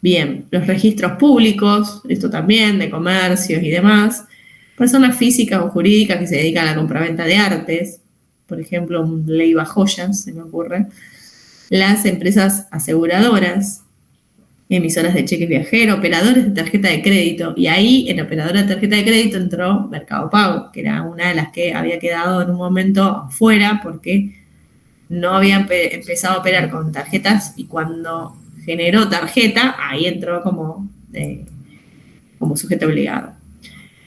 S1: Bien, los registros públicos, esto también, de comercios y demás. Personas físicas o jurídicas que se dedican a la compraventa de artes, por ejemplo, Leiva Joyas, se me ocurre. Las empresas aseguradoras, emisoras de cheques viajeros, operadores de tarjeta de crédito. Y ahí, en operadora de tarjeta de crédito, entró Mercado Pago, que era una de las que había quedado en un momento afuera porque no había empezado a operar con tarjetas y cuando generó tarjeta, ahí entró como sujeto obligado.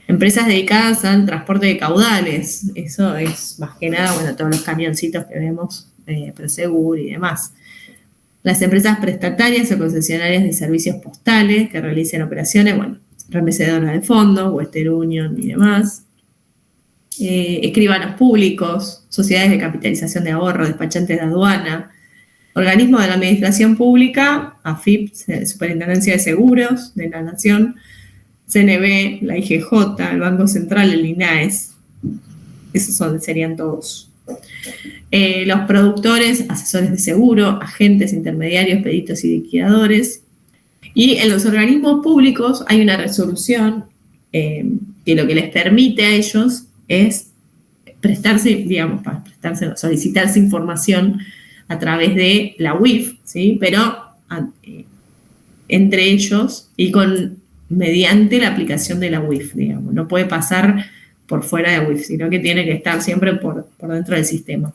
S1: Empresas dedicadas al transporte de caudales, eso es más que nada, bueno, todos los camioncitos que vemos, Prosegur y demás. Las empresas prestatarias o concesionarias de servicios postales que realicen operaciones, bueno, remesedora de fondos, Western Union y demás. Escribanos públicos, sociedades de capitalización de ahorro, despachantes de aduana, organismos de la administración pública, AFIP, Superintendencia de Seguros de la Nación, CNB, la IGJ, el Banco Central, el INAES. Esos serían todos. Los productores, asesores de seguro, agentes, intermediarios, peritos y liquidadores. Y en los organismos públicos hay una resolución que lo que les permite a ellos es solicitarse información a través de la UIF, ¿sí? Pero entre ellos y mediante la aplicación de la UIF, digamos. No puede pasar por fuera de UIF, sino que tiene que estar siempre por dentro del sistema.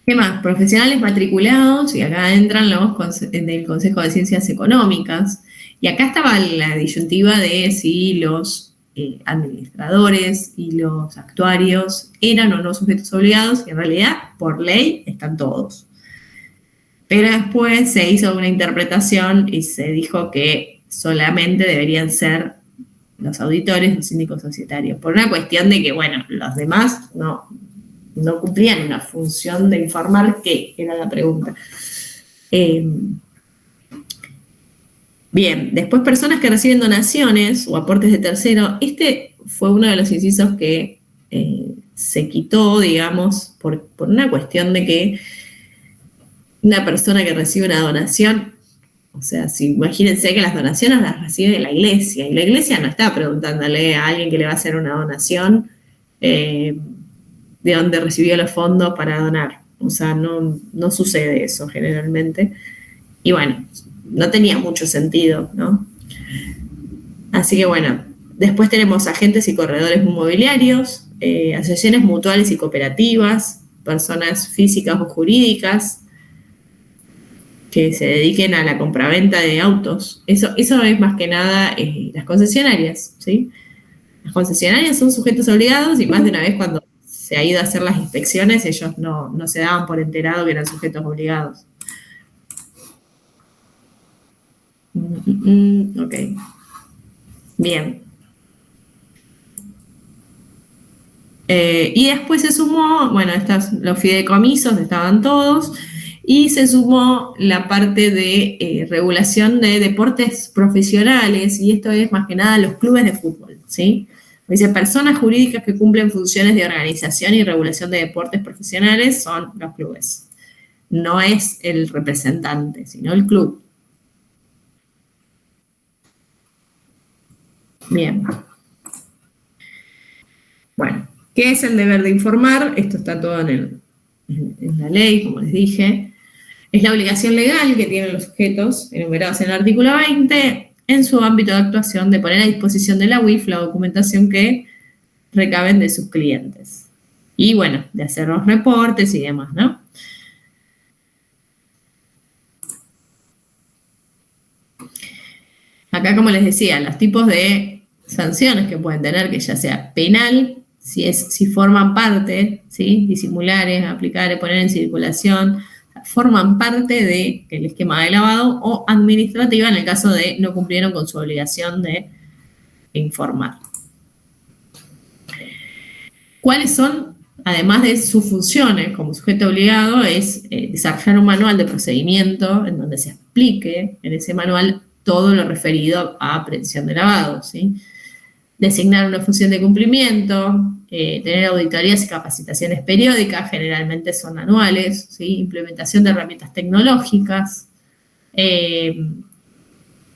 S1: ¿Qué más? Profesionales matriculados, y acá entran los del Consejo de Ciencias Económicas, y acá estaba la disyuntiva de si los administradores y los actuarios eran o no sujetos obligados, y en realidad, por ley, están todos. Pero después se hizo una interpretación y se dijo que solamente deberían ser los auditores, los síndicos societarios, por una cuestión de que, bueno, los demás no cumplían una función de informar qué era la pregunta. Bien, después personas que reciben donaciones o aportes de tercero. Este fue uno de los incisos que se quitó, digamos, por una cuestión de que una persona que recibe una donación, o sea, imagínense que las donaciones las recibe la iglesia, y la iglesia no está preguntándole a alguien que le va a hacer una donación de dónde recibió los fondos para donar. O sea, no sucede eso generalmente. Y bueno, no tenía mucho sentido, ¿no? Así que bueno, después tenemos agentes y corredores inmobiliarios, asociaciones mutuales y cooperativas, personas físicas o jurídicas que se dediquen a la compraventa de autos. Eso es más que nada las concesionarias, ¿sí? Las concesionarias son sujetos obligados y más de una vez cuando se ha ido a hacer las inspecciones, ellos no se daban por enterado que eran sujetos obligados. Ok. Bien. Y después se sumó, bueno, los fideicomisos estaban todos, y se sumó la parte de regulación de deportes profesionales, y esto es más que nada los clubes de fútbol, ¿sí? Dice, personas jurídicas que cumplen funciones de organización y regulación de deportes profesionales son los clubes. No es el representante, sino el club. Bien. Bueno, ¿qué es el deber de informar? Esto está todo en la ley, como les dije. Es la obligación legal que tienen los sujetos enumerados en el artículo 20 en su ámbito de actuación de poner a disposición de la UIF la documentación que recaben de sus clientes. Y bueno, de hacer los reportes y demás, ¿no? acá, como les decía, los tipos de sanciones que pueden tener, que ya sea penal, si forman parte, ¿sí? Disimulares, aplicar, poner en circulación, forman parte del esquema de lavado, o administrativa en el caso de no cumplieron con su obligación de informar. ¿Cuáles son, además de sus funciones como sujeto obligado? Es desarrollar un manual de procedimiento en donde se explique en ese manual todo lo referido a prevención de lavado, ¿sí? Designar una función de cumplimiento, tener auditorías y capacitaciones periódicas, generalmente son anuales, ¿sí? Implementación de herramientas tecnológicas,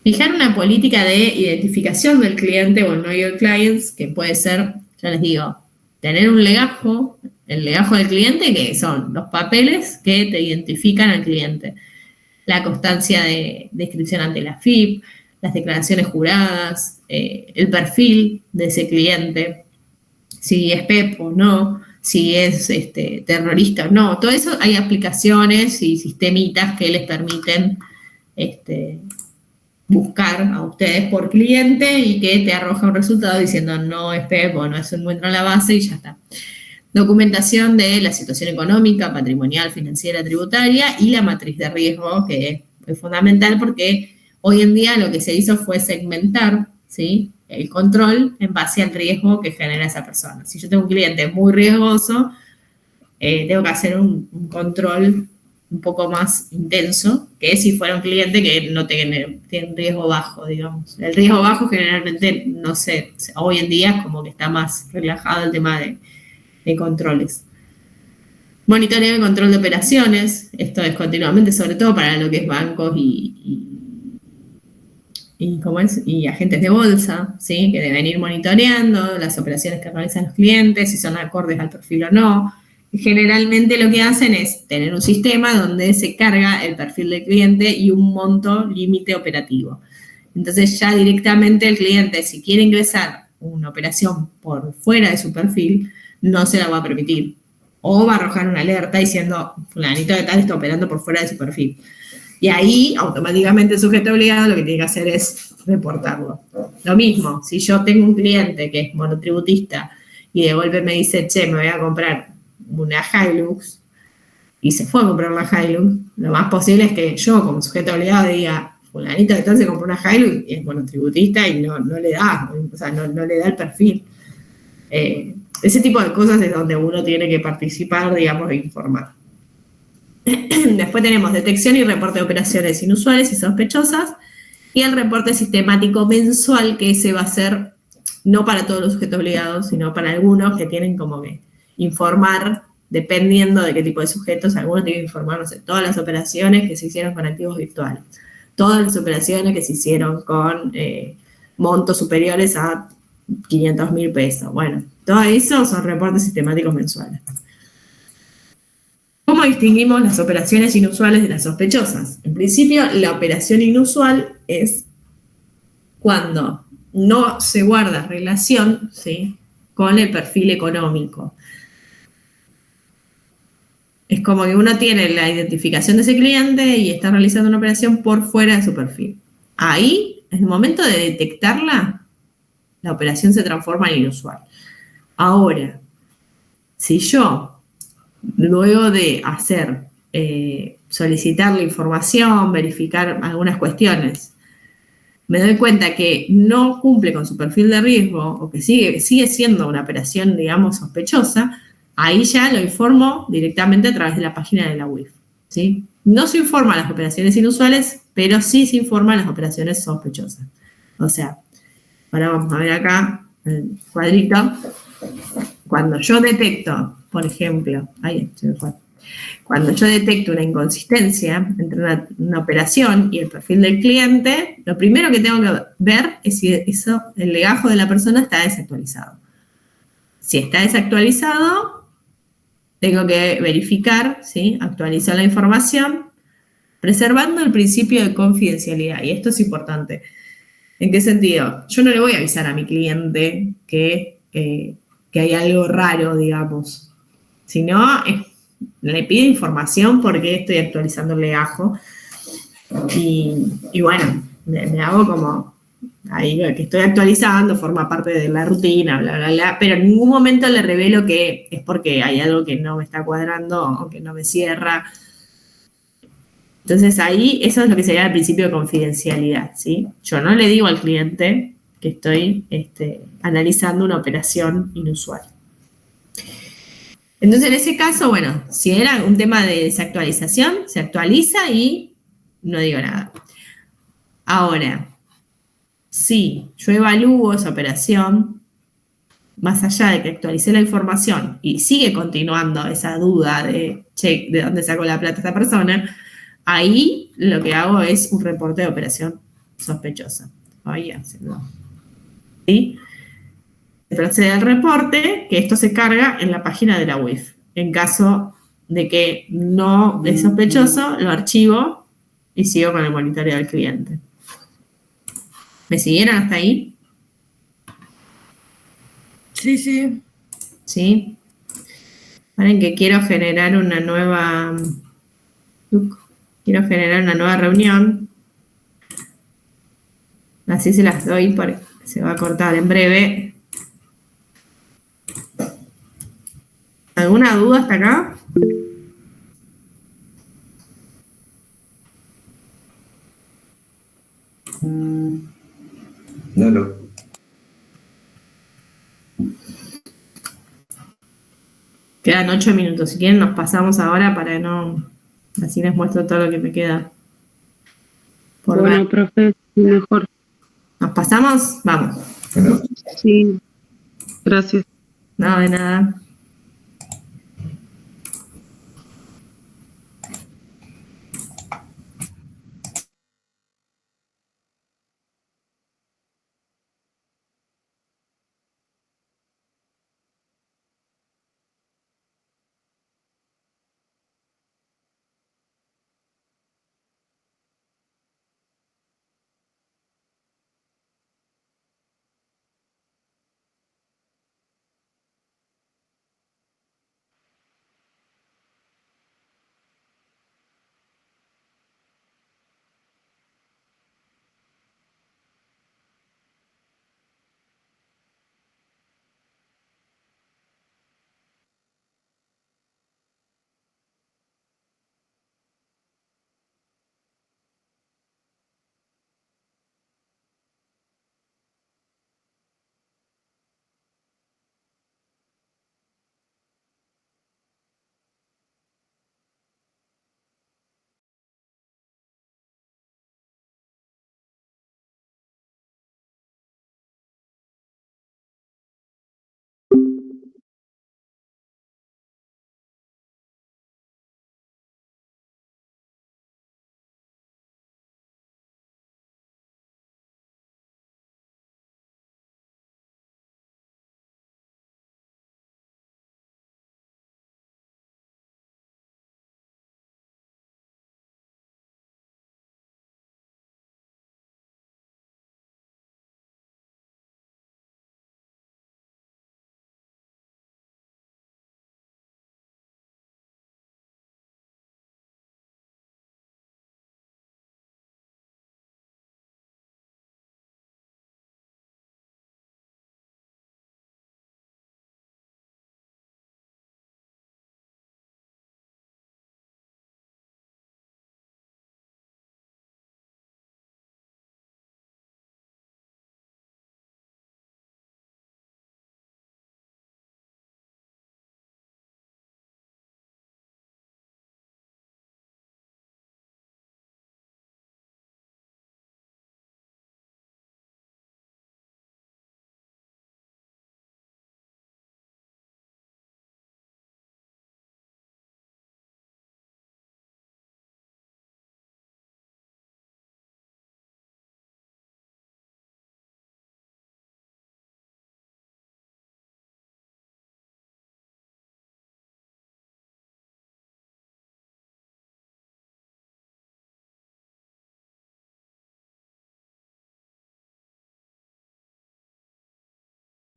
S1: fijar una política de identificación del cliente o el Know Your Clients, que puede ser, ya les digo, tener un legajo, el legajo del cliente, que son los papeles que te identifican al cliente, la constancia de inscripción ante la FIP, las declaraciones juradas, el perfil de ese cliente, si es PEP o no, si es terrorista o no. Todo eso hay aplicaciones y sistemitas que les permiten buscar a ustedes por cliente y que te arroja un resultado diciendo no es PEP o no se encuentra en la base y ya está. Documentación de la situación económica, patrimonial, financiera, tributaria y la matriz de riesgo, que es fundamental porque hoy en día lo que se hizo fue segmentar, ¿sí?, el control en base al riesgo que genera esa persona. Si yo tengo un cliente muy riesgoso, tengo que hacer un control un poco más intenso que si fuera un cliente que no tiene un riesgo bajo, digamos. El riesgo bajo generalmente, no sé, hoy en día es como que está más relajado el tema de controles. Monitoreo y control de operaciones, esto es continuamente, sobre todo para lo que es bancos y agentes de bolsa, ¿sí?, que deben ir monitoreando las operaciones que realizan los clientes, si son acordes al perfil o no. Y generalmente lo que hacen es tener un sistema donde se carga el perfil del cliente y un monto límite operativo. Entonces ya directamente el cliente, si quiere ingresar una operación por fuera de su perfil, no se la va a permitir. O va a arrojar una alerta diciendo, fulanito de tal está operando por fuera de su perfil. Y ahí, automáticamente el sujeto obligado lo que tiene que hacer es reportarlo. Lo mismo, si yo tengo un cliente que es monotributista y de golpe me dice, che, me voy a comprar una Hilux, y se fue a comprar la Hilux, lo más posible es que yo, como sujeto obligado, diga, fulanito de tal se compró una Hilux y es monotributista y no le da, o sea, no le da el perfil. Ese tipo de cosas es donde uno tiene que participar, digamos, e informar. Después tenemos detección y reporte de operaciones inusuales y sospechosas, y el reporte sistemático mensual, que ese va a ser no para todos los sujetos obligados, sino para algunos que tienen como que informar, dependiendo de qué tipo de sujetos. Algunos tienen que informar, no sé, todas las operaciones que se hicieron con activos virtuales, todas las operaciones que se hicieron con montos superiores a 500.000 pesos. Bueno, todo eso son reportes sistemáticos mensuales. ¿Cómo distinguimos las operaciones inusuales de las sospechosas? En principio, la operación inusual es cuando no se guarda relación, ¿sí?, con el perfil económico. Es como que uno tiene la identificación de ese cliente y está realizando una operación por fuera de su perfil. Ahí, en el momento de detectarla, la operación se transforma en inusual. Ahora, si yo, luego de solicitar la información, verificar algunas cuestiones, me doy cuenta que no cumple con su perfil de riesgo o que sigue siendo una operación, digamos, sospechosa, ahí ya lo informo directamente a través de la página de la UIF, ¿sí? No se informan las operaciones inusuales, pero sí se informan las operaciones sospechosas. O sea, ahora vamos a ver acá el cuadrito. Cuando yo detecto, por ejemplo, cuando yo detecto una inconsistencia entre una operación y el perfil del cliente, lo primero que tengo que ver es si el legajo de la persona está desactualizado. Si está desactualizado, tengo que verificar, ¿sí?, actualizar la información, preservando el principio de confidencialidad. Y esto es importante. ¿En qué sentido? Yo no le voy a avisar a mi cliente que hay algo raro, digamos, sino le pido información porque estoy actualizando el legajo y bueno, me hago como ahí que estoy actualizando, forma parte de la rutina, bla, bla, bla, pero en ningún momento le revelo que es porque hay algo que no me está cuadrando o que no me cierra. Entonces ahí, eso es lo que sería el principio de confidencialidad, ¿sí? Yo no le digo al cliente que estoy analizando una operación inusual. Entonces, en ese caso, bueno, si era un tema de desactualización, se actualiza y no digo nada. Ahora, si yo evalúo esa operación, más allá de que actualicé la información y sigue continuando esa duda de, che, ¿de dónde sacó la plata esta persona? Ahí lo que hago es un reporte de operación sospechosa. Ahí haciendo. ¿Sí? Se procede al reporte, que esto se carga en la página de la UIF. En caso de que no es sospechoso, lo archivo y sigo con el monitoreo del cliente. ¿Me siguieron hasta ahí?
S3: Sí, sí.
S1: ¿Sí? Paren que quiero generar una nueva... Quiero generar una nueva reunión. Así se las doy porque se va a cortar en breve. ¿Alguna duda hasta acá?
S4: No.
S1: Quedan 8 minutos. Si quieren, nos pasamos ahora para no... Así les muestro todo lo que me queda por ver.
S5: Bueno, profe, mejor.
S1: ¿Nos pasamos? Vamos.
S4: Bueno,
S5: Sí, gracias.
S1: No, de nada.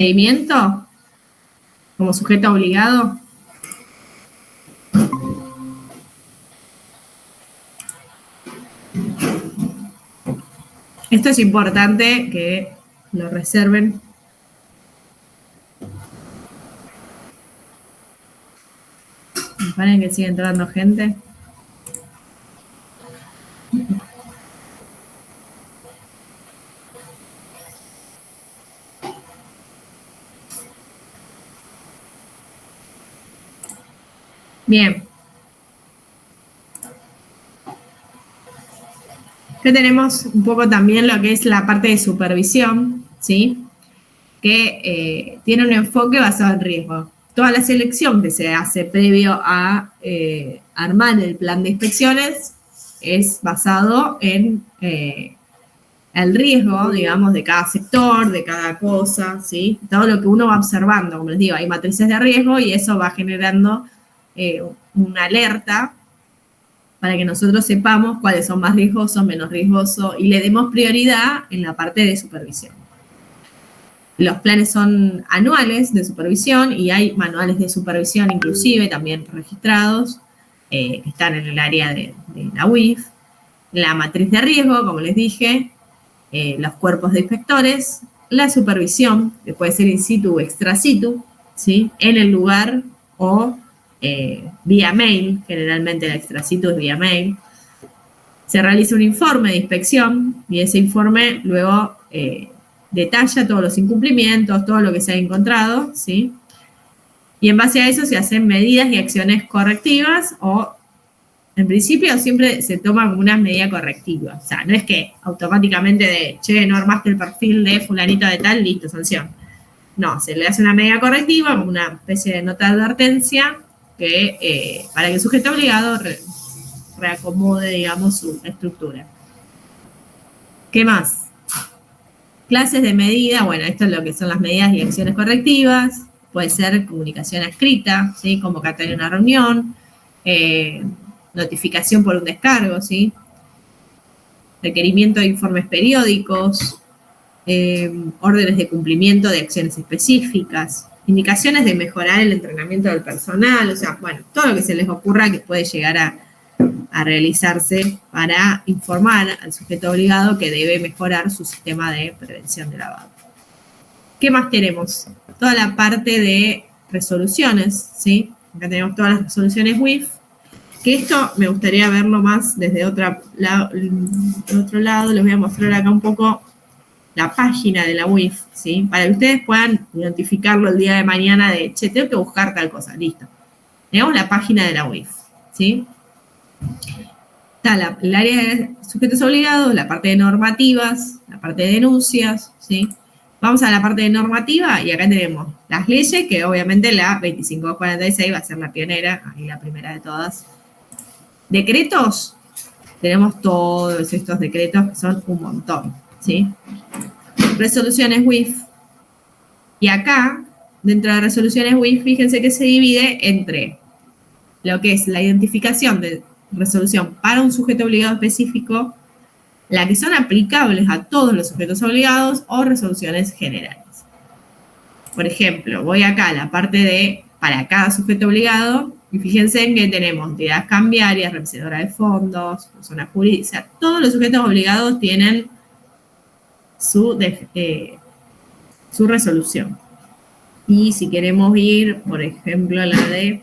S1: ¿Seguimiento? Como sujeto obligado. Esto es importante que lo reserven. Paren que sigue entrando gente. Bien. Acá tenemos un poco también lo que es la parte de supervisión, ¿sí? Que tiene un enfoque basado en riesgo. Toda la selección que se hace previo a armar el plan de inspecciones es basado en el riesgo, digamos, de cada sector, de cada cosa, ¿sí? Todo lo que uno va observando, como les digo, hay matrices de riesgo y eso va generando una alerta para que nosotros sepamos cuáles son más riesgosos, menos riesgosos y le demos prioridad en la parte de supervisión. Los planes son anuales de supervisión y hay manuales de supervisión inclusive también registrados que están en el área de la UIF. La matriz de riesgo, como les dije, los cuerpos de inspectores, la supervisión, que puede ser in situ o extra situ, ¿sí? En el lugar o vía mail, generalmente el extra situ es vía mail. Se realiza un informe de inspección y ese informe luego detalla todos los incumplimientos, todo lo que se ha encontrado, ¿sí? Y en base a eso se hacen medidas y acciones correctivas o, en principio, siempre se toma como una medida correctiva. O sea, no es que automáticamente de, che, no armaste el perfil de fulanito de tal, listo, sanción. No, se le hace una medida correctiva, como una especie de nota de advertencia, que para que el sujeto obligado reacomode, digamos, su estructura. ¿Qué más? Clases de medida, bueno, esto es lo que son las medidas y acciones correctivas, puede ser comunicación escrita, ¿sí? Convocatoria a una reunión, notificación por un descargo, ¿sí? Requerimiento de informes periódicos, órdenes de cumplimiento de acciones específicas, indicaciones de mejorar el entrenamiento del personal, o sea, bueno, todo lo que se les ocurra que puede llegar a realizarse para informar al sujeto obligado que debe mejorar su sistema de prevención de lavado. ¿Qué más tenemos? Toda la parte de resoluciones, ¿sí? Acá tenemos todas las resoluciones WIF, que esto me gustaría verlo más desde otro lado. Les voy a mostrar acá un poco la página de la WIF, ¿sí? Para que ustedes puedan identificarlo el día de mañana de, che, tengo que buscar tal cosa, listo. Tenemos la página de la WIF, ¿sí? Está el área de sujetos obligados, la parte de normativas, la parte de denuncias, ¿sí? Vamos a la parte de normativa y acá tenemos las leyes, que obviamente la 2546 va a ser la pionera, ahí la primera de todas. Decretos, tenemos todos estos decretos que son un montón, ¿sí? Resoluciones WIF. Y acá, dentro de resoluciones WIF, fíjense que se divide entre lo que es la identificación de resolución para un sujeto obligado específico, la que son aplicables a todos los sujetos obligados o resoluciones generales. Por ejemplo, voy acá a la parte de para cada sujeto obligado y fíjense en que tenemos entidades cambiarias, revisadora de fondos, personas jurídicas, o sea, todos los sujetos obligados tienen su resolución. Y si queremos ir, por ejemplo, a la de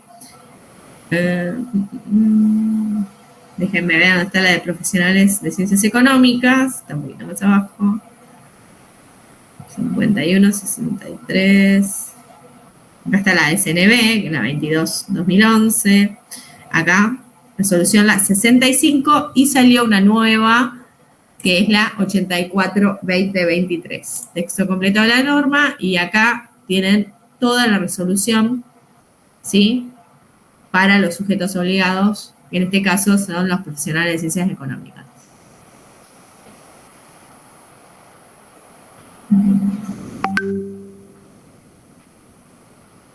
S1: déjenme ver dónde está la de profesionales de ciencias económicas, está un poquito más abajo, 51, 63, acá está la de SNB, que es la 22-2011, acá resolución la 65 y salió una nueva que es la 84-2023, texto completo de la norma y acá tienen toda la resolución, ¿sí? Para los sujetos obligados, que en este caso son los profesionales de ciencias económicas.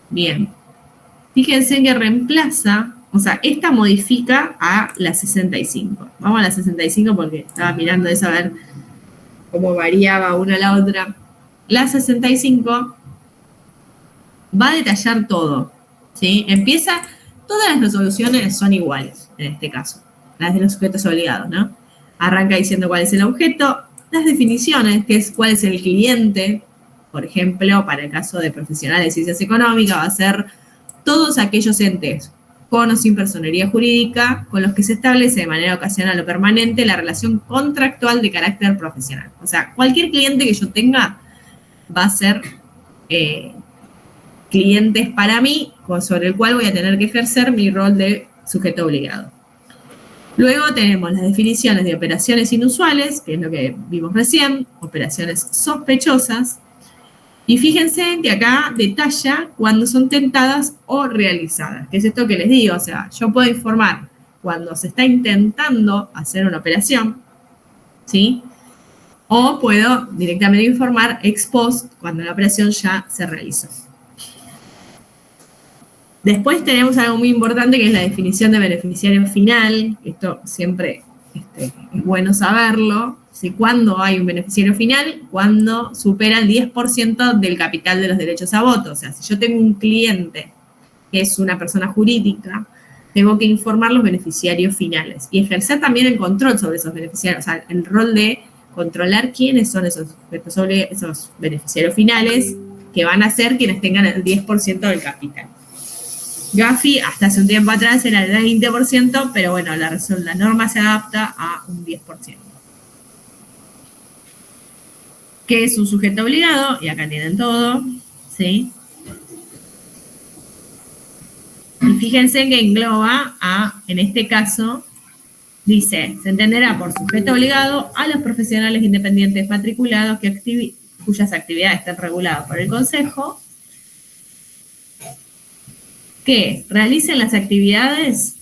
S1: Bien. Fíjense que reemplaza, o sea, esta modifica a la 65. Vamos a la 65 porque estaba mirando eso a ver cómo variaba una a la otra. La 65 va a detallar todo, ¿sí? Empieza, todas las resoluciones son iguales, en este caso, las de los sujetos obligados, ¿no? Arranca diciendo cuál es el objeto, las definiciones, que es cuál es el cliente, por ejemplo, para el caso de profesionales de ciencias económicas, va a ser todos aquellos entes con o sin personería jurídica con los que se establece de manera ocasional o permanente la relación contractual de carácter profesional. O sea, cualquier cliente que yo tenga va a ser clientes para mí, sobre el cual voy a tener que ejercer mi rol de sujeto obligado. Luego tenemos las definiciones de operaciones inusuales, que es lo que vimos recién, operaciones sospechosas, y fíjense que acá detalla cuando son tentadas o realizadas, que es esto que les digo, o sea, yo puedo informar cuando se está intentando hacer una operación, ¿sí? O puedo directamente informar ex post cuando la operación ya se realizó. Después tenemos algo muy importante que es la definición de beneficiario final. Esto siempre es bueno saberlo. ¿Sí? ¿Cuándo hay un beneficiario final? Cuando supera el 10% del capital de los derechos a voto. O sea, si yo tengo un cliente que es una persona jurídica, tengo que informar los beneficiarios finales y ejercer también el control sobre esos beneficiarios. O sea, el rol de controlar quiénes son esos beneficiarios finales que van a ser quienes tengan el 10% del capital. Gafi hasta hace un tiempo atrás era el 20%, pero bueno, la norma se adapta a un 10%. ¿Qué es un sujeto obligado? Y acá tienen todo, ¿sí? Y fíjense que engloba en este caso, dice, se entenderá por sujeto obligado a los profesionales independientes matriculados cuyas actividades estén reguladas por el Consejo, que realicen las actividades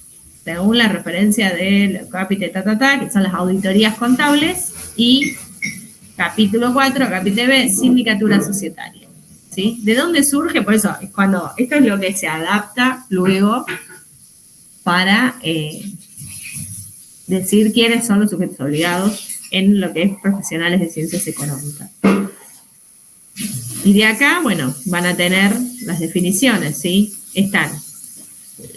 S1: según la referencia del capítulo que son las auditorías contables, y capítulo 4, capítulo B, sindicatura societaria. ¿Sí? ¿De dónde surge? Por eso, esto es lo que se adapta luego para decir quiénes son los sujetos obligados en lo que es profesionales de ciencias económicas. Y de acá, bueno, van a tener las definiciones, ¿sí? Están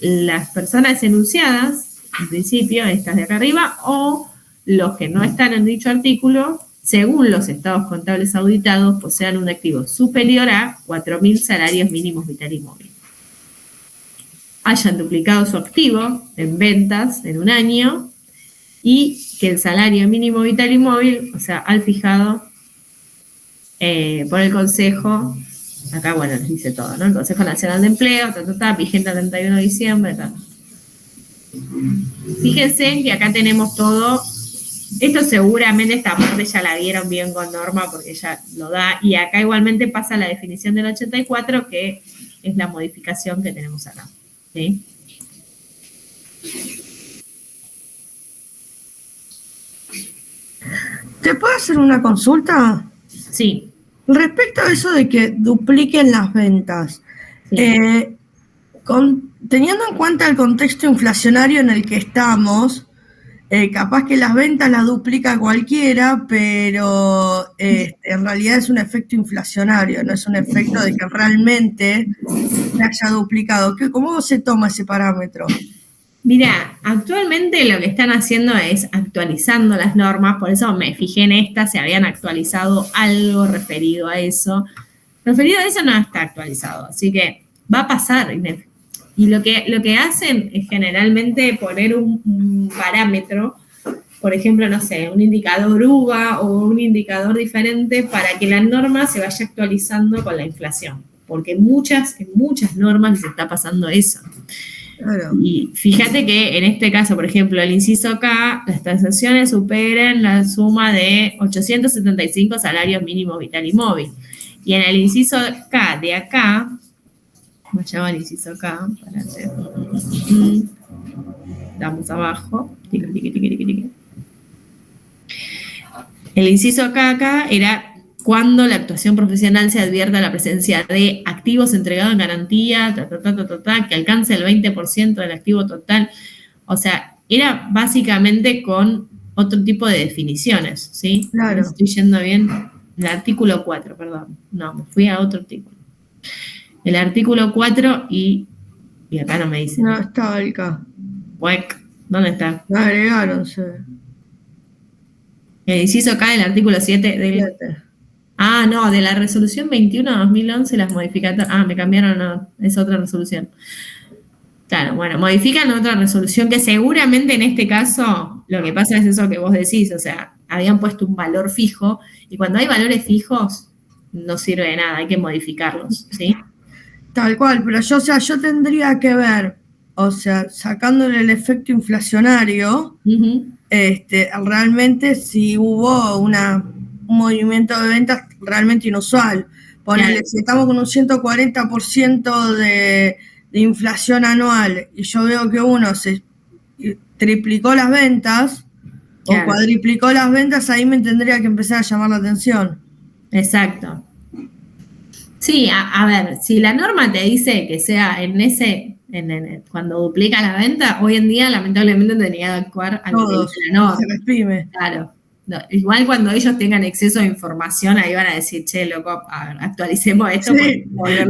S1: las personas enunciadas, en principio, estas de acá arriba, o los que no están en dicho artículo, según los estados contables auditados, posean un activo superior a 4.000 salarios mínimos vital y móvil. Hayan duplicado su activo en ventas en un año y que el salario mínimo vital y móvil, o sea, al fijado por el Consejo, acá, bueno, les dice todo, ¿no? El Consejo Nacional de Empleo, vigente el 31 de diciembre, Fíjense que acá tenemos todo. Esto seguramente esta parte ya la vieron bien con Norma porque ya lo da. Y acá igualmente pasa la definición del 84, que es la modificación que tenemos acá. ¿Sí?
S3: ¿Te puedo hacer una consulta?
S1: Sí.
S3: Respecto a eso de que dupliquen las ventas,
S1: Sí.
S3: Teniendo en cuenta el contexto inflacionario en el que estamos, capaz que las ventas las duplica cualquiera, pero en realidad es un efecto inflacionario, no es un efecto de que realmente se haya duplicado. ¿Cómo se toma ese parámetro?
S1: Mira, actualmente lo que están haciendo es actualizando las normas, por eso me fijé en esta, se habían actualizado algo referido a eso. Referido a eso no está actualizado, así que va a pasar. Y lo que hacen es generalmente poner un parámetro, por ejemplo, no sé, un indicador UVA o un indicador diferente para que la norma se vaya actualizando con la inflación. Porque en muchas normas les está pasando eso.
S3: Claro.
S1: Y fíjate que en este caso, por ejemplo, el inciso K, las transacciones superan la suma de 875 salarios mínimos vital y móvil. Y en el inciso K de acá, vayamos al inciso K, para hacer, damos abajo, el inciso K acá era cuando la actuación profesional se advierta la presencia de activos entregados en garantía, que alcance el 20% del activo total. O sea, era básicamente con otro tipo de definiciones, ¿sí?
S3: Claro.
S1: Estoy yendo bien. El artículo 4, perdón. No, me fui a otro artículo. El artículo 4 y acá no me dice.
S3: No, estaba el K.
S1: ¿Dónde está?
S3: La agregaron, sí.
S1: El inciso K del artículo 7 del...
S3: Siete.
S1: Ah, no, de la resolución 21/2011 las modificatorias... Ah, me cambiaron, no, es otra resolución. Claro, bueno, modifican otra resolución que seguramente en este caso lo que pasa es eso que vos decís, o sea, habían puesto un valor fijo y cuando hay valores fijos no sirve de nada, hay que modificarlos, ¿sí?
S3: Tal cual, pero yo, o sea, yo tendría que ver, o sea, sacándole el efecto inflacionario,
S1: Ujú.
S3: realmente si hubo un movimiento de ventas realmente inusual. Ponele,
S1: Claro.
S3: si estamos con un 140% de inflación anual y yo veo que uno se triplicó las ventas o
S1: Claro.
S3: cuadriplicó las ventas, ahí me tendría que empezar a llamar la atención.
S1: Exacto. Sí, a ver, si la norma te dice que sea cuando duplica la venta, hoy en día lamentablemente tendría que actuar a lo que
S3: Todos,
S1: dice la norma.
S3: se les pyme.
S1: Claro. No, igual cuando ellos tengan exceso de información, ahí van a decir, che, loco, actualicemos esto.
S3: Sí,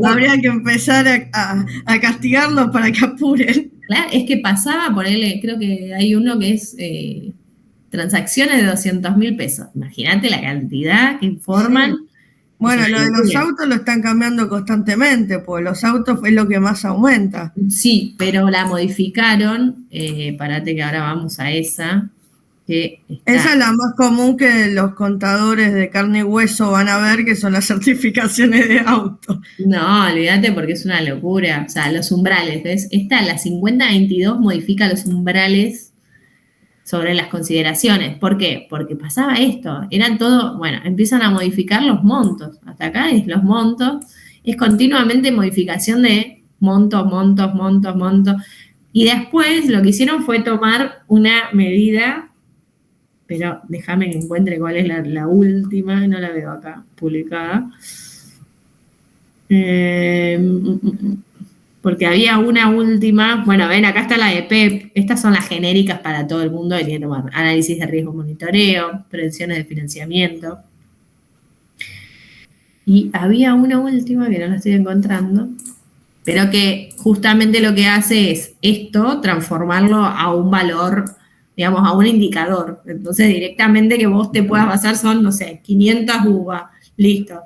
S3: habría que empezar a castigarlos para que apuren.
S1: Claro, es que pasaba por él, creo que hay uno que es transacciones de 200.000 pesos. Imagínate la cantidad que informan.
S3: Sí. Bueno,
S1: Es
S3: lo
S1: una
S3: de los
S1: locura.
S3: autos lo están cambiando constantemente, pues los autos es lo que más aumenta.
S1: Sí, pero la modificaron, parate que ahora vamos a esa, que está...
S3: Esa es la más común que los contadores de carne y hueso van a ver, que son las certificaciones de auto.
S1: No, olvídate porque es una locura. O sea, los umbrales, ¿ves? Esta, la 5022, modifica los umbrales sobre las consideraciones. ¿Por qué? Porque pasaba esto. Eran todo, bueno, empiezan a modificar los montos. Hasta acá es los montos. Es continuamente modificación de montos, montos, montos, montos. Y después lo que hicieron fue tomar una medida, pero déjame que encuentre cuál es la última, no la veo acá publicada. Porque había una última, bueno, ven, acá está la de PEP, estas son las genéricas para todo el mundo que tiene que tomar análisis de riesgo, monitoreo, prevenciones de financiamiento. Y había una última que no la estoy encontrando, pero que justamente lo que hace es esto, transformarlo a un valor, digamos, a un indicador. Entonces, directamente que vos te puedas basar son, no sé, 500 UVA, listo.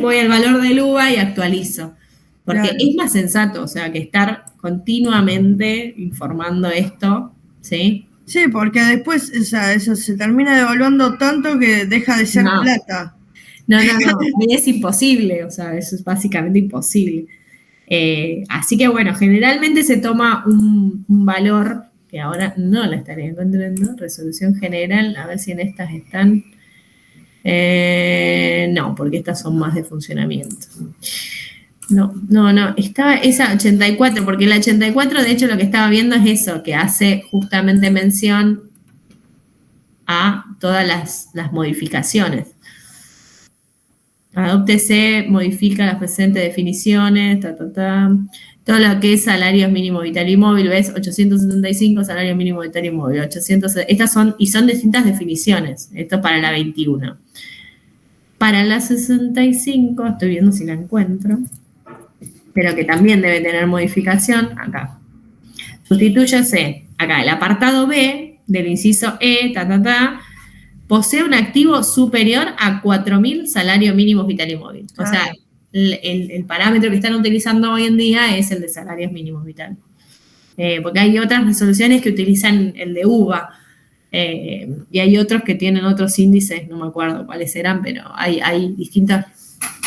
S1: Voy al valor del UVA y actualizo. Porque
S3: Claro.
S1: es más sensato, o sea, que estar continuamente informando esto, ¿sí?
S3: Sí, porque después, o sea, eso se termina devaluando tanto que deja de ser
S1: No.
S3: plata.
S1: No, es imposible, o sea, eso es básicamente imposible. Así que bueno, generalmente se toma un valor, que ahora no la estaría encontrando, resolución general, a ver si en estas están. No, porque estas son más de funcionamiento. No, estaba esa 84, porque la 84 de hecho lo que estaba viendo es eso, que hace justamente mención a todas las modificaciones. Adóptese, modifica las presentes definiciones, todo lo que es salario mínimo vital y móvil, ¿ves? 875, salario mínimo vital y móvil, 800, estas son distintas definiciones, esto es para la 21. Para la 65, estoy viendo si la encuentro, pero que también debe tener modificación, acá. Sustitúyase, acá, el apartado B del inciso E, posee un activo superior a 4.000 salarios mínimos vital y móvil. O sea, el parámetro que están utilizando hoy en día es el de salarios mínimos vital. Porque hay otras resoluciones que utilizan el de UVA, y hay otros que tienen otros índices, no me acuerdo cuáles eran, pero hay distintos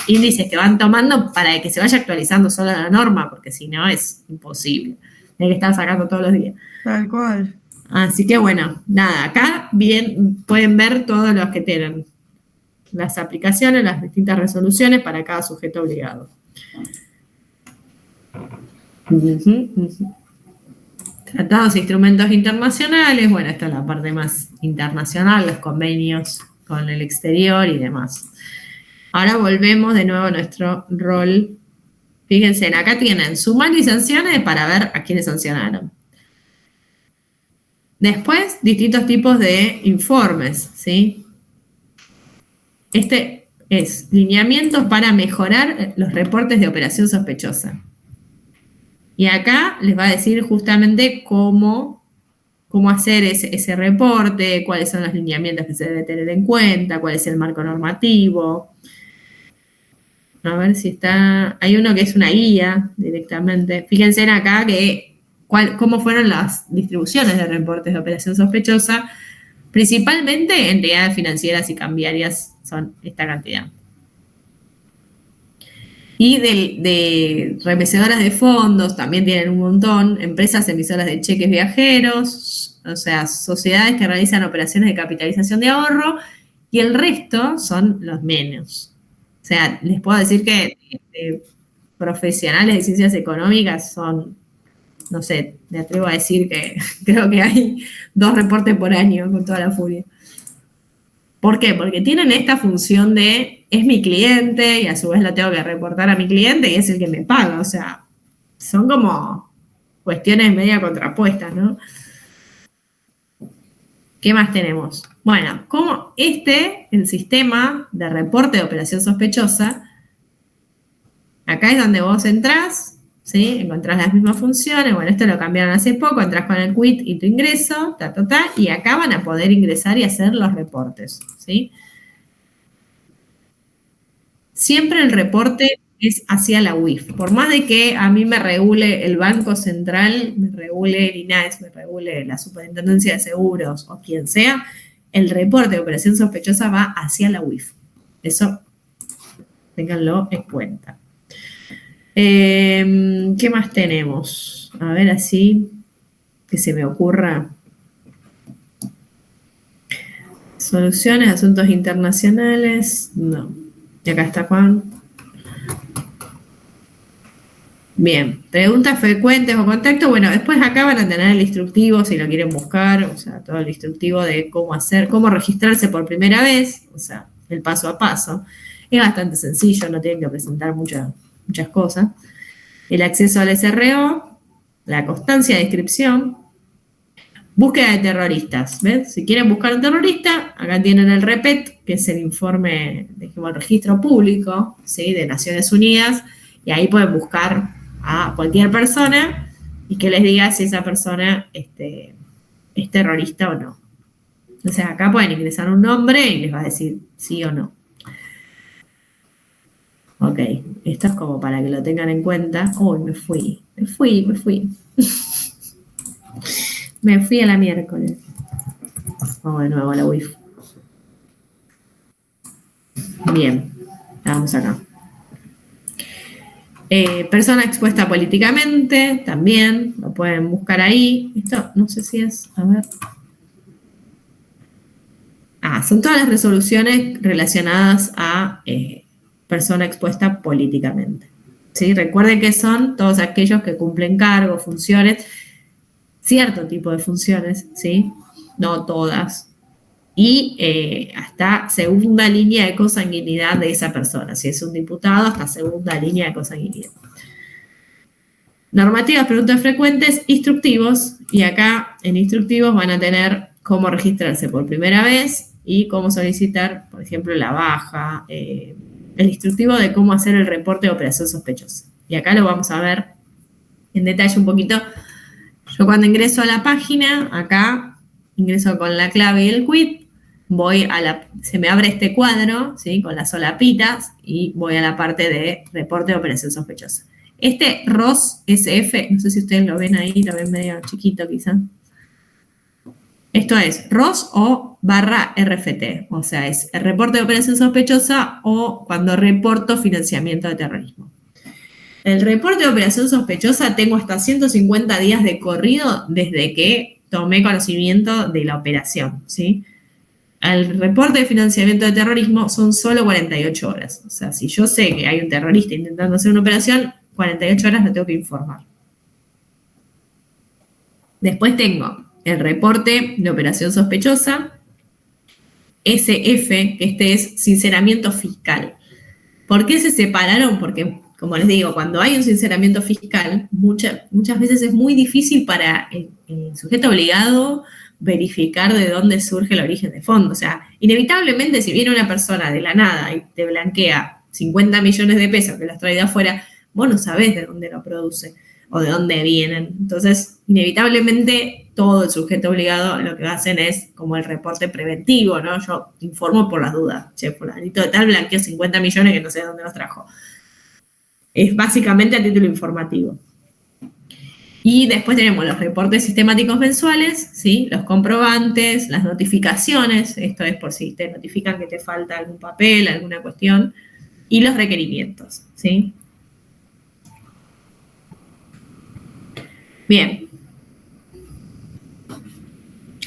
S1: índices que van tomando para que se vaya actualizando solo la norma, porque si no es imposible. Hay que estar sacando todos los días.
S3: Tal cual.
S1: Así que bueno, nada, acá bien pueden ver todos los que tienen las aplicaciones, las distintas resoluciones para cada sujeto obligado. Tratados e instrumentos internacionales, bueno, esta es la parte más internacional, los convenios con el exterior y demás. Ahora volvemos de nuevo a nuestro rol. Fíjense, acá tienen sumando y sanciones para ver a quiénes sancionaron. Después, distintos tipos de informes, ¿sí? Este es lineamientos para mejorar los reportes de operación sospechosa. Y acá les va a decir justamente cómo cómo hacer ese reporte, cuáles son los lineamientos que se debe tener en cuenta, cuál es el marco normativo. A ver si está... Hay uno que es una guía directamente. Fíjense en acá cómo fueron las distribuciones de reportes de operación sospechosa. Principalmente entidades financieras y cambiarias son esta cantidad. Y de remesedoras de fondos también tienen un montón, empresas emisoras de cheques viajeros, o sea, sociedades que realizan operaciones de capitalización de ahorro, y el resto son los menos. O sea, les puedo decir que profesionales de ciencias económicas son, no sé, me atrevo a decir que creo que hay 2 reportes por año con toda la furia. ¿Por qué? Porque tienen esta función de, es mi cliente y a su vez lo tengo que reportar a mi cliente y es el que me paga. O sea, son como cuestiones media contrapuestas, ¿no? ¿Qué más tenemos? Bueno, como el sistema de reporte de operación sospechosa, acá es donde vos entrás, ¿sí? Encontrás las mismas funciones. Bueno, esto lo cambiaron hace poco, entrás con el quit y tu ingreso, y acá van a poder ingresar y hacer los reportes, ¿sí? Siempre el reporte es hacia la UIF. Por más de que a mí me regule el Banco Central, me regule el INAES, me regule la Superintendencia de Seguros o quien sea, el reporte de operación sospechosa va hacia la UIF. Eso, ténganlo en cuenta. ¿Qué más tenemos? A ver, así que se me ocurra. Soluciones, asuntos internacionales. No. Y acá está Juan. Bien, preguntas frecuentes o contacto. Bueno, después acá van a tener el instructivo si lo quieren buscar, o sea, todo el instructivo de cómo registrarse por primera vez, o sea, el paso a paso. Es bastante sencillo, no tienen que presentar muchas cosas. El acceso al SRO, la constancia de inscripción, búsqueda de terroristas. ¿Ven? Si quieren buscar un terrorista, acá tienen el REPET, que es el informe, dijimos, el registro público, ¿sí? De Naciones Unidas, y ahí pueden buscar a cualquier persona y que les diga si esa persona es terrorista o no. O sea, acá pueden ingresar un nombre y les va a decir sí o no. Ok, esto es como para que lo tengan en cuenta. Uy, me fui. Me fui a la miércoles. Vamos de nuevo a la UIF. Bien, vamos acá. Persona expuesta políticamente, también lo pueden buscar ahí. Esto no sé si es, a ver. Son todas las resoluciones relacionadas a persona expuesta políticamente. ¿Sí? Recuerden que son todos aquellos que cumplen cargos, funciones, cierto tipo de funciones, ¿sí? No todas. Y hasta segunda línea de consanguinidad de esa persona. Si es un diputado, hasta segunda línea de consanguinidad. Normativas, preguntas frecuentes, instructivos. Y acá en instructivos van a tener cómo registrarse por primera vez y cómo solicitar, por ejemplo, la baja, el instructivo de cómo hacer el reporte de operación sospechosa. Y acá lo vamos a ver en detalle un poquito. Yo cuando ingreso a la página, acá ingreso con la clave y el quit, se me abre este cuadro, ¿sí? Con las solapitas y voy a la parte de reporte de operación sospechosa. Este ROS SF, no sé si ustedes lo ven ahí, lo ven medio chiquito quizá. Esto es ROS o /RFT, o sea, es el reporte de operación sospechosa o cuando reporto financiamiento de terrorismo. El reporte de operación sospechosa tengo hasta 150 días de corrido desde que tomé conocimiento de la operación, ¿sí? El reporte de financiamiento de terrorismo son solo 48 horas. O sea, si yo sé que hay un terrorista intentando hacer una operación, 48 horas lo tengo que informar. Después tengo el reporte de operación sospechosa, SF, que este es sinceramiento fiscal. ¿Por qué se separaron? Porque, como les digo, cuando hay un sinceramiento fiscal, muchas veces es muy difícil para el sujeto obligado verificar de dónde surge el origen de fondo. O sea, inevitablemente, si viene una persona de la nada y te blanquea 50 millones de pesos que los trae de afuera, vos no sabés de dónde lo produce. o de dónde vienen. Entonces, inevitablemente, todo el sujeto obligado lo que hacen es como el reporte preventivo, ¿no? Yo informo por las dudas. Che, fulanito de tal blanqueó 50 millones que no sé de dónde los trajo. Es básicamente a título informativo. Y después tenemos los reportes sistemáticos mensuales, ¿sí? Los comprobantes, las notificaciones, esto es por si te notifican que te falta algún papel, alguna cuestión, y los requerimientos, ¿sí? Bien.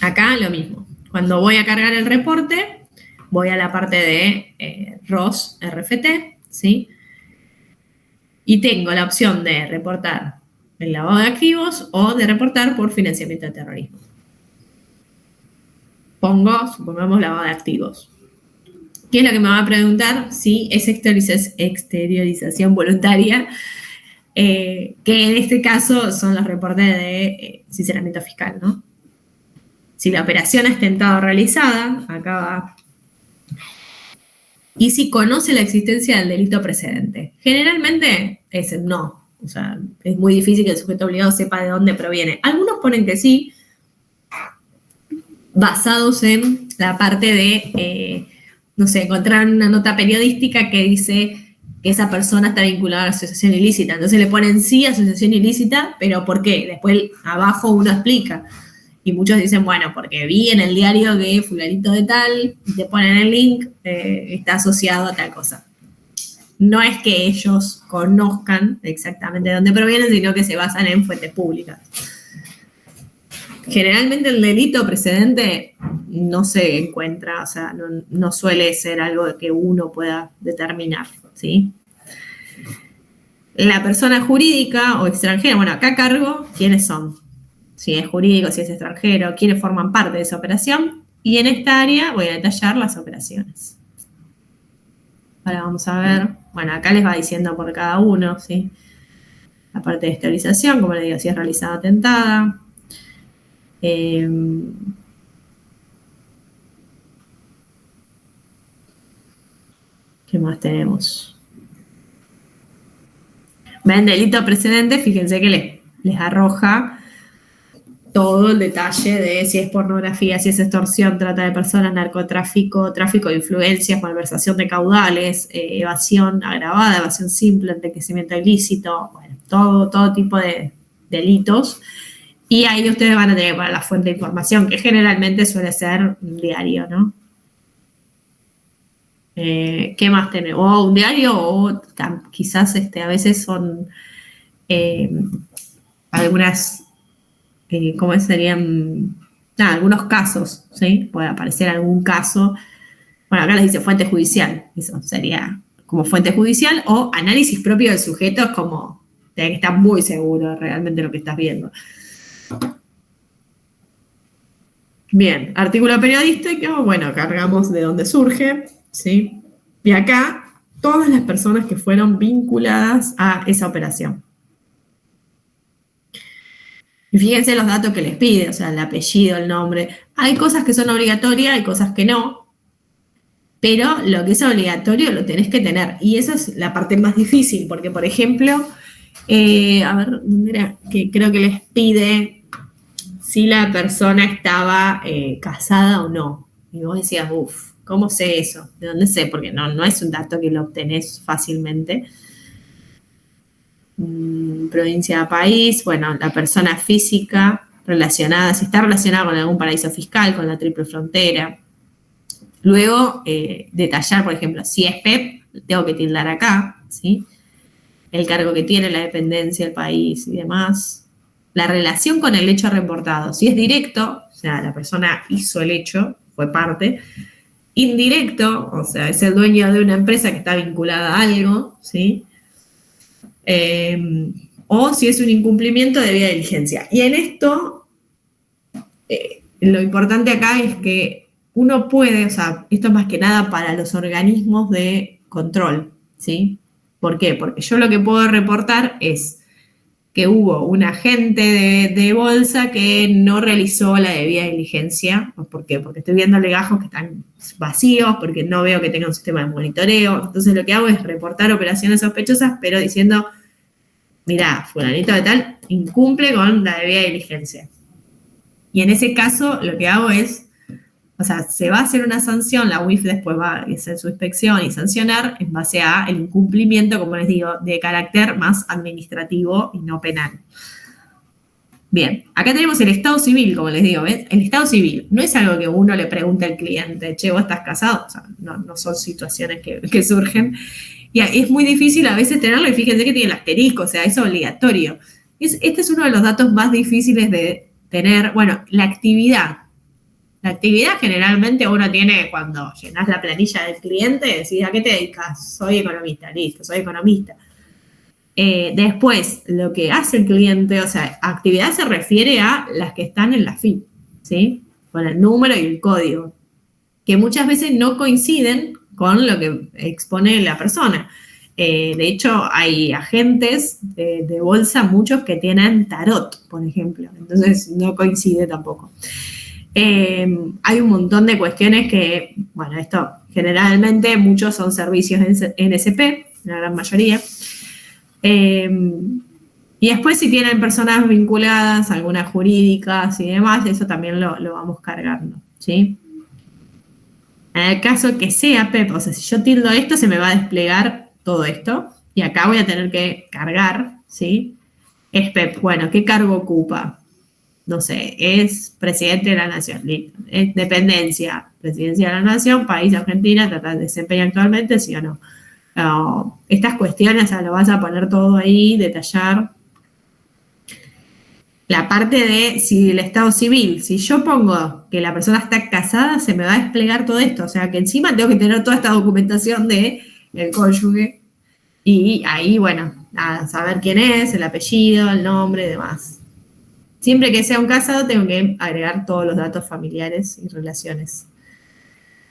S1: Acá lo mismo. Cuando voy a cargar el reporte, voy a la parte de ROS RFT, ¿sí? Y tengo la opción de reportar el lavado de activos o de reportar por financiamiento de terrorismo. Supongamos lavado de activos. ¿Qué es lo que me va a preguntar? Si es exteriorización voluntaria, que en este caso son los reportes de sinceramiento fiscal, ¿no? Si la operación ha estado realizada, acá va. Y si conoce la existencia del delito precedente. Generalmente es no. O sea, es muy difícil que el sujeto obligado sepa de dónde proviene. Algunos ponen que sí, basados en la parte de, no sé, encontrar una nota periodística que dice que esa persona está vinculada a la asociación ilícita. Entonces le ponen sí, asociación ilícita, pero ¿por qué? Después abajo uno explica. Y muchos dicen, bueno, porque vi en el diario que fulanito de tal, y te ponen el link, está asociado a tal cosa. No es que ellos conozcan exactamente de dónde provienen, sino que se basan en fuentes públicas. Generalmente el delito precedente no se encuentra, o sea, no suele ser algo que uno pueda determinar, ¿sí? La persona jurídica o extranjera, bueno, acá cargo quiénes son. Si es jurídico, si es extranjero, quiénes forman parte de esa operación. Y en esta área voy a detallar las operaciones. Ahora vamos a ver, bueno, acá les va diciendo por cada uno, ¿sí? La parte de esterilización, como les digo, si es realizada atentada. ¿Qué más tenemos? Ven, delito precedente, fíjense que les arroja todo el detalle de si es pornografía, si es extorsión, trata de personas, narcotráfico, tráfico de influencias, malversación de caudales, evasión agravada, evasión simple, enriquecimiento ilícito, bueno, todo tipo de delitos. Y ahí ustedes van a tener para la fuente de información, que generalmente suele ser un diario, ¿no? ¿Qué más tenemos? O un diario o quizás a veces son algunas... ¿cómo serían? Algunos casos, ¿sí? Puede aparecer algún caso. Bueno, acá les dice fuente judicial. Eso sería como fuente judicial o análisis propio del sujeto, es como tenés que estar muy seguro realmente de lo que estás viendo. Bien, artículo periodístico, bueno, cargamos de dónde surge, ¿sí? Y acá, todas las personas que fueron vinculadas a esa operación. Y fíjense los datos que les pide, o sea, el apellido, el nombre. Hay cosas que son obligatorias, hay cosas que no, pero lo que es obligatorio lo tenés que tener. Y esa es la parte más difícil, porque, por ejemplo, a ver, ¿dónde era? Que creo que les pide si la persona estaba casada o no. Y vos decías, uff, ¿cómo sé eso? ¿De dónde sé? Porque no es un dato que lo obtenés fácilmente. Provincia, país, bueno, la persona física relacionada, si está relacionada con algún paraíso fiscal, con la triple frontera. Luego, detallar, por ejemplo, si es PEP, tengo que tildar acá, ¿sí? El cargo que tiene, la dependencia, el país y demás. La relación con el hecho reportado. Si es directo, o sea, la persona hizo el hecho, fue parte. Indirecto, o sea, es el dueño de una empresa que está vinculada a algo, ¿sí? O si es un incumplimiento de debida diligencia. Y en esto, lo importante acá es que uno puede, o sea, esto es más que nada para los organismos de control, ¿sí? ¿Por qué? Porque yo lo que puedo reportar es que hubo un agente de bolsa que no realizó la debida diligencia. ¿Por qué? Porque estoy viendo legajos que están vacíos, porque no veo que tenga un sistema de monitoreo. Entonces lo que hago es reportar operaciones sospechosas, pero diciendo, mirá, fulanito de tal incumple con la debida diligencia. Y en ese caso lo que hago es, o sea, se va a hacer una sanción, la UIF después va a hacer su inspección y sancionar en base a el incumplimiento, como les digo, de carácter más administrativo y no penal. Bien, acá tenemos el estado civil, como les digo, ¿ves? El estado civil no es algo que uno le pregunte al cliente, che, ¿vos estás casado? O sea, no son situaciones que surgen. Y es muy difícil a veces tenerlo, y fíjense que tiene el asterisco, o sea, es obligatorio. Este es uno de los datos más difíciles de tener. Bueno, la actividad. La actividad generalmente uno tiene cuando llenas la planilla del cliente, decís, ¿a qué te dedicas? Soy economista, listo, soy economista. Después, lo que hace el cliente, o sea, actividad se refiere a las que están en la FIP, ¿sí? Con el número y el código, que muchas veces no coinciden con lo que expone la persona. De hecho, hay agentes de bolsa, muchos que tienen tarot, por ejemplo, entonces no coincide tampoco. Hay un montón de cuestiones que, bueno, esto generalmente muchos son servicios NSP, la gran mayoría. Y después si tienen personas vinculadas, algunas jurídicas y demás, eso también lo vamos cargando, ¿sí? En el caso que sea PEP, o sea, si yo tildo esto, se me va a desplegar todo esto, y acá voy a tener que cargar, ¿sí? Es PEP, bueno, ¿qué cargo ocupa? No sé, es presidente de la nación, es dependencia, presidencia de la nación, país Argentina, desempeña actualmente, sí o no. Estas cuestiones, o sea, lo vas a poner todo ahí, detallar. La parte de si el estado civil, si yo pongo que la persona está casada, se me va a desplegar todo esto. O sea, que encima tengo que tener toda esta documentación de el cónyuge. Y ahí, bueno, nada, saber quién es, el apellido, el nombre y demás. Siempre que sea un casado, tengo que agregar todos los datos familiares y relaciones.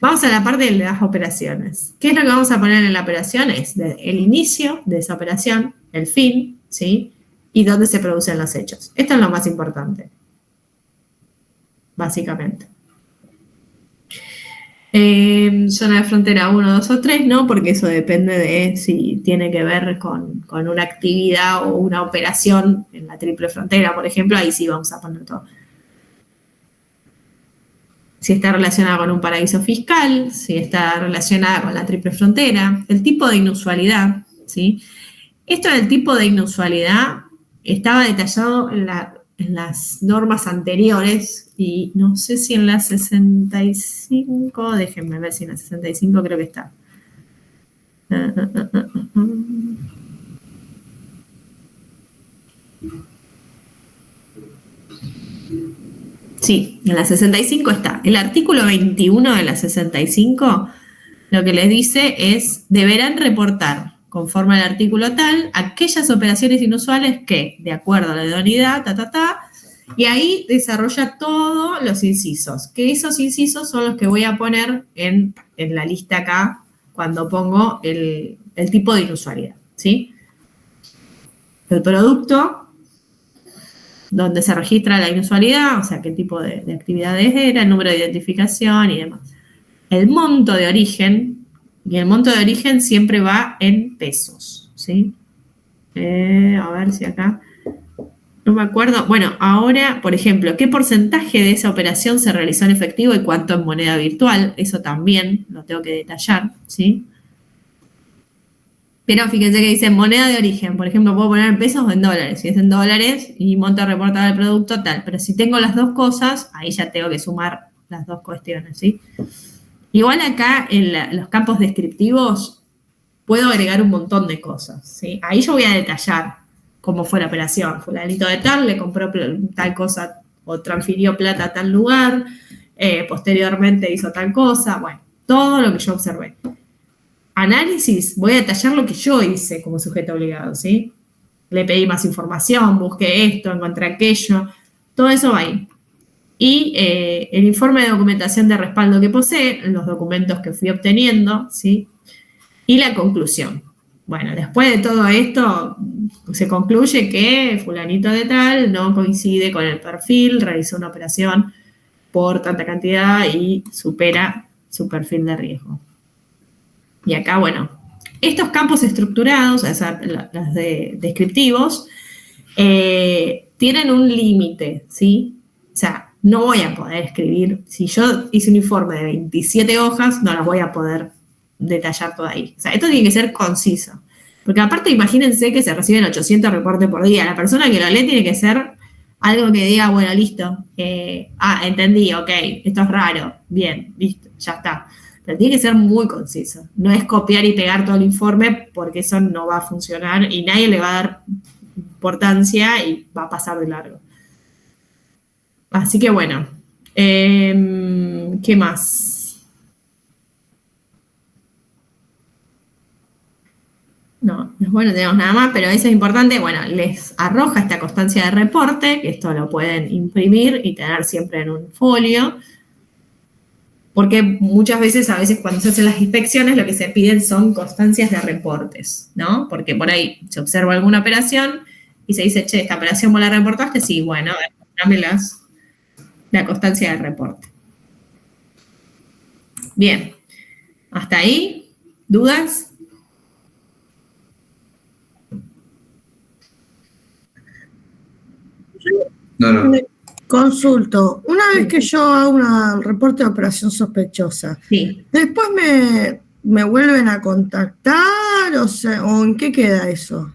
S1: Vamos a la parte de las operaciones. ¿Qué es lo que vamos a poner en la operación? Es el inicio de esa operación, el fin, ¿sí? Y dónde se producen los hechos. Esto es lo más importante, básicamente. Zona de frontera 1, 2 o 3, no, porque eso depende de si tiene que ver con una actividad o una operación en la triple frontera, por ejemplo, ahí sí vamos a poner todo. Si está relacionada con un paraíso fiscal, si está relacionada con la triple frontera, el tipo de inusualidad, ¿sí? Esto del tipo de inusualidad estaba detallado en las normas anteriores y no sé si en la 65, déjenme ver si en la 65 creo que está. Sí, en la 65 está. El artículo 21 de la 65 lo que les dice es, deberán reportar, conforme al artículo tal, aquellas operaciones inusuales que, de acuerdo a la idoneidad, y ahí desarrolla todos los incisos, que esos incisos son los que voy a poner en la lista acá, cuando pongo el tipo de inusualidad, ¿sí? El producto, donde se registra la inusualidad, o sea, qué tipo de actividades era, el número de identificación y demás. El monto de origen, y el monto de origen siempre va en pesos, ¿sí? A ver si acá, no me acuerdo. Bueno, ahora, por ejemplo, ¿qué porcentaje de esa operación se realizó en efectivo y cuánto en moneda virtual? Eso también lo tengo que detallar, ¿sí? Pero fíjense que dice moneda de origen, por ejemplo, puedo poner en pesos o en dólares. Si es en dólares y monto reportado del producto, tal. Pero si tengo las dos cosas, ahí ya tengo que sumar las dos cuestiones, ¿sí? Igual acá en los campos descriptivos puedo agregar un montón de cosas, ¿sí? Ahí yo voy a detallar cómo fue la operación. Fulanito de tal, le compró tal cosa o transfirió plata a tal lugar, posteriormente hizo tal cosa, bueno, todo lo que yo observé. Análisis, voy a detallar lo que yo hice como sujeto obligado, ¿sí? Le pedí más información, busqué esto, encontré aquello, todo eso va ahí. Y el informe de documentación de respaldo que posee, los documentos que fui obteniendo, ¿sí? Y la conclusión. Bueno, después de todo esto, se concluye que fulanito de tal no coincide con el perfil, realizó una operación por tanta cantidad y supera su perfil de riesgo. Y acá, bueno, estos campos estructurados, o sea, los descriptivos, tienen un límite, ¿sí? O sea, no voy a poder escribir, si yo hice un informe de 27 hojas, no las voy a poder detallar todo ahí. O sea, esto tiene que ser conciso. Porque aparte, imagínense que se reciben 800 reportes por día. La persona que lo lee tiene que ser algo que diga, bueno, listo. Entendí, ok, esto es raro. Bien, listo, ya está. Pero tiene que ser muy conciso. No es copiar y pegar todo el informe porque eso no va a funcionar y nadie le va a dar importancia y va a pasar de largo. Así que bueno, ¿qué más? No, bueno, tenemos nada más, pero eso es importante. Bueno, les arroja esta constancia de reporte, que esto lo pueden imprimir y tener siempre en un folio, porque muchas veces, cuando se hacen las inspecciones, lo que se piden son constancias de reportes, ¿no? Porque por ahí se observa alguna operación y se dice, che, ¿esta operación vos la reportaste? Sí, bueno, dame la constancia de reporte. Bien, hasta ahí, ¿dudas?
S4: No.
S3: Consulto. Una vez que yo hago un reporte de operación sospechosa,
S1: Sí.
S3: después me vuelven a contactar, o ¿en qué queda eso?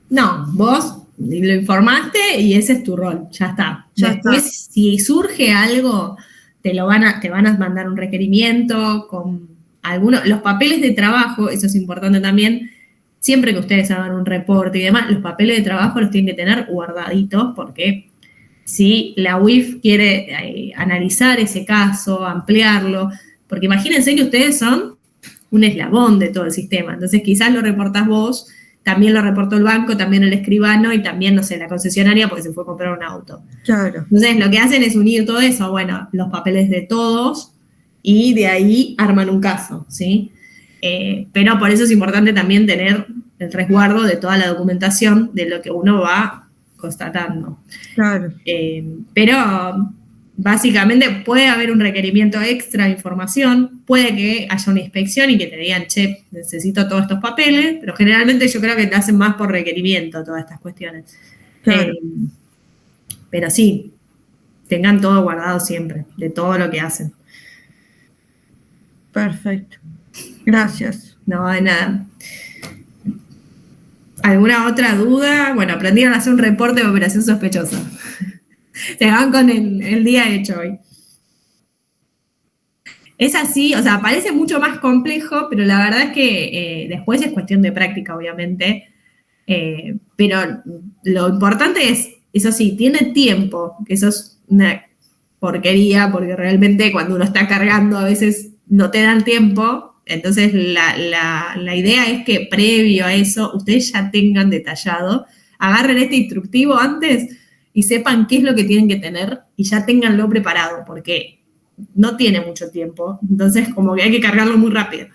S1: No, vos lo informaste y ese es tu rol, ya está. Después, si surge algo, te van a mandar un requerimiento con los papeles de trabajo, eso es importante también. Siempre que ustedes hagan un reporte y demás, los papeles de trabajo los tienen que tener guardaditos porque si la UIF quiere analizar ese caso, ampliarlo, porque imagínense que ustedes son un eslabón de todo el sistema, entonces quizás lo reportás vos, también lo reportó el banco, también el escribano y también, no sé, la concesionaria porque se fue a comprar un auto.
S3: Claro.
S1: Entonces lo que hacen es unir todo eso, bueno, los papeles de todos y de ahí arman un caso, ¿sí? Pero por eso es importante también tener el resguardo de toda la documentación de lo que uno va constatando.
S3: Claro.
S1: Pero básicamente puede haber un requerimiento extra de información, puede que haya una inspección y que te digan, che, necesito todos estos papeles, pero generalmente yo creo que te hacen más por requerimiento todas estas cuestiones.
S3: Claro.
S1: Pero sí, tengan todo guardado siempre, de todo lo que hacen.
S3: Perfecto. Gracias.
S1: No, de nada. ¿Alguna otra duda? Bueno, aprendieron a hacer un reporte de operación sospechosa. Se van con el día hecho hoy. Es así, o sea, parece mucho más complejo, pero la verdad es que después es cuestión de práctica, obviamente. Pero lo importante es, eso sí, tiene tiempo, que eso es una porquería, porque realmente cuando uno está cargando a veces no te dan tiempo. Entonces la idea es que previo a eso ustedes ya tengan detallado, agarren este instructivo antes y sepan qué es lo que tienen que tener y ya ténganlo preparado, porque no tiene mucho tiempo, entonces como que hay que cargarlo muy rápido.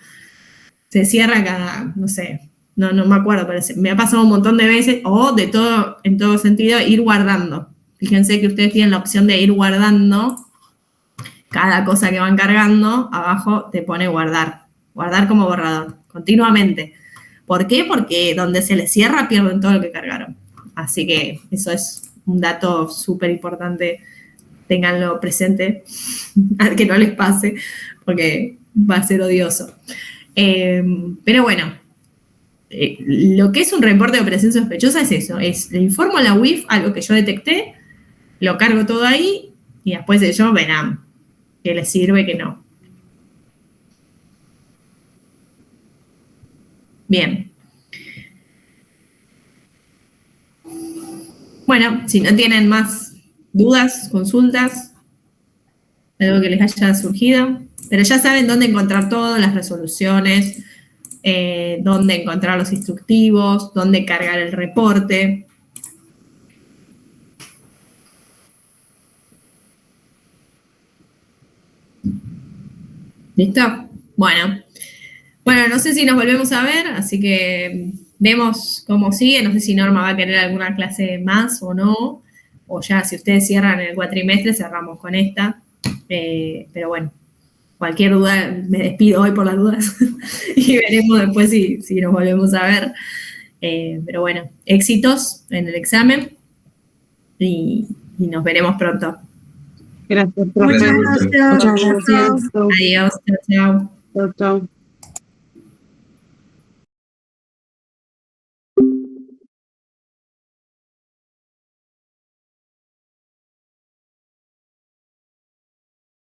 S1: Se cierra cada, no sé, no me acuerdo, pero me ha pasado un montón de veces, o de todo, en todo sentido, ir guardando. Fíjense que ustedes tienen la opción de ir guardando cada cosa que van cargando, abajo te pone guardar como borrador, continuamente. ¿Por qué? Porque donde se les cierra pierden todo lo que cargaron. Así que eso es un dato súper importante, ténganlo presente, que no les pase, porque va a ser odioso. Pero bueno, lo que es un reporte de operación sospechosa es eso, le informo a la UIF algo que yo detecté, lo cargo todo ahí y después ellos verán qué les sirve, qué no. Bien. Bueno, si no tienen más dudas, consultas, algo que les haya surgido, pero ya saben dónde encontrar todo, las resoluciones, dónde encontrar los instructivos, dónde cargar el reporte. ¿Listo? Bueno, no sé si nos volvemos a ver, así que vemos cómo sigue. No sé si Norma va a querer alguna clase más o no, o ya si ustedes cierran el cuatrimestre, cerramos con esta. Pero bueno, cualquier duda, me despido hoy por las dudas y veremos después si nos volvemos a ver. Pero bueno, éxitos en el examen y nos veremos pronto.
S5: Gracias, profe.
S3: Muchas gracias.
S2: Muchas gracias.
S1: Adiós, chao, chao.
S5: Chao, chao.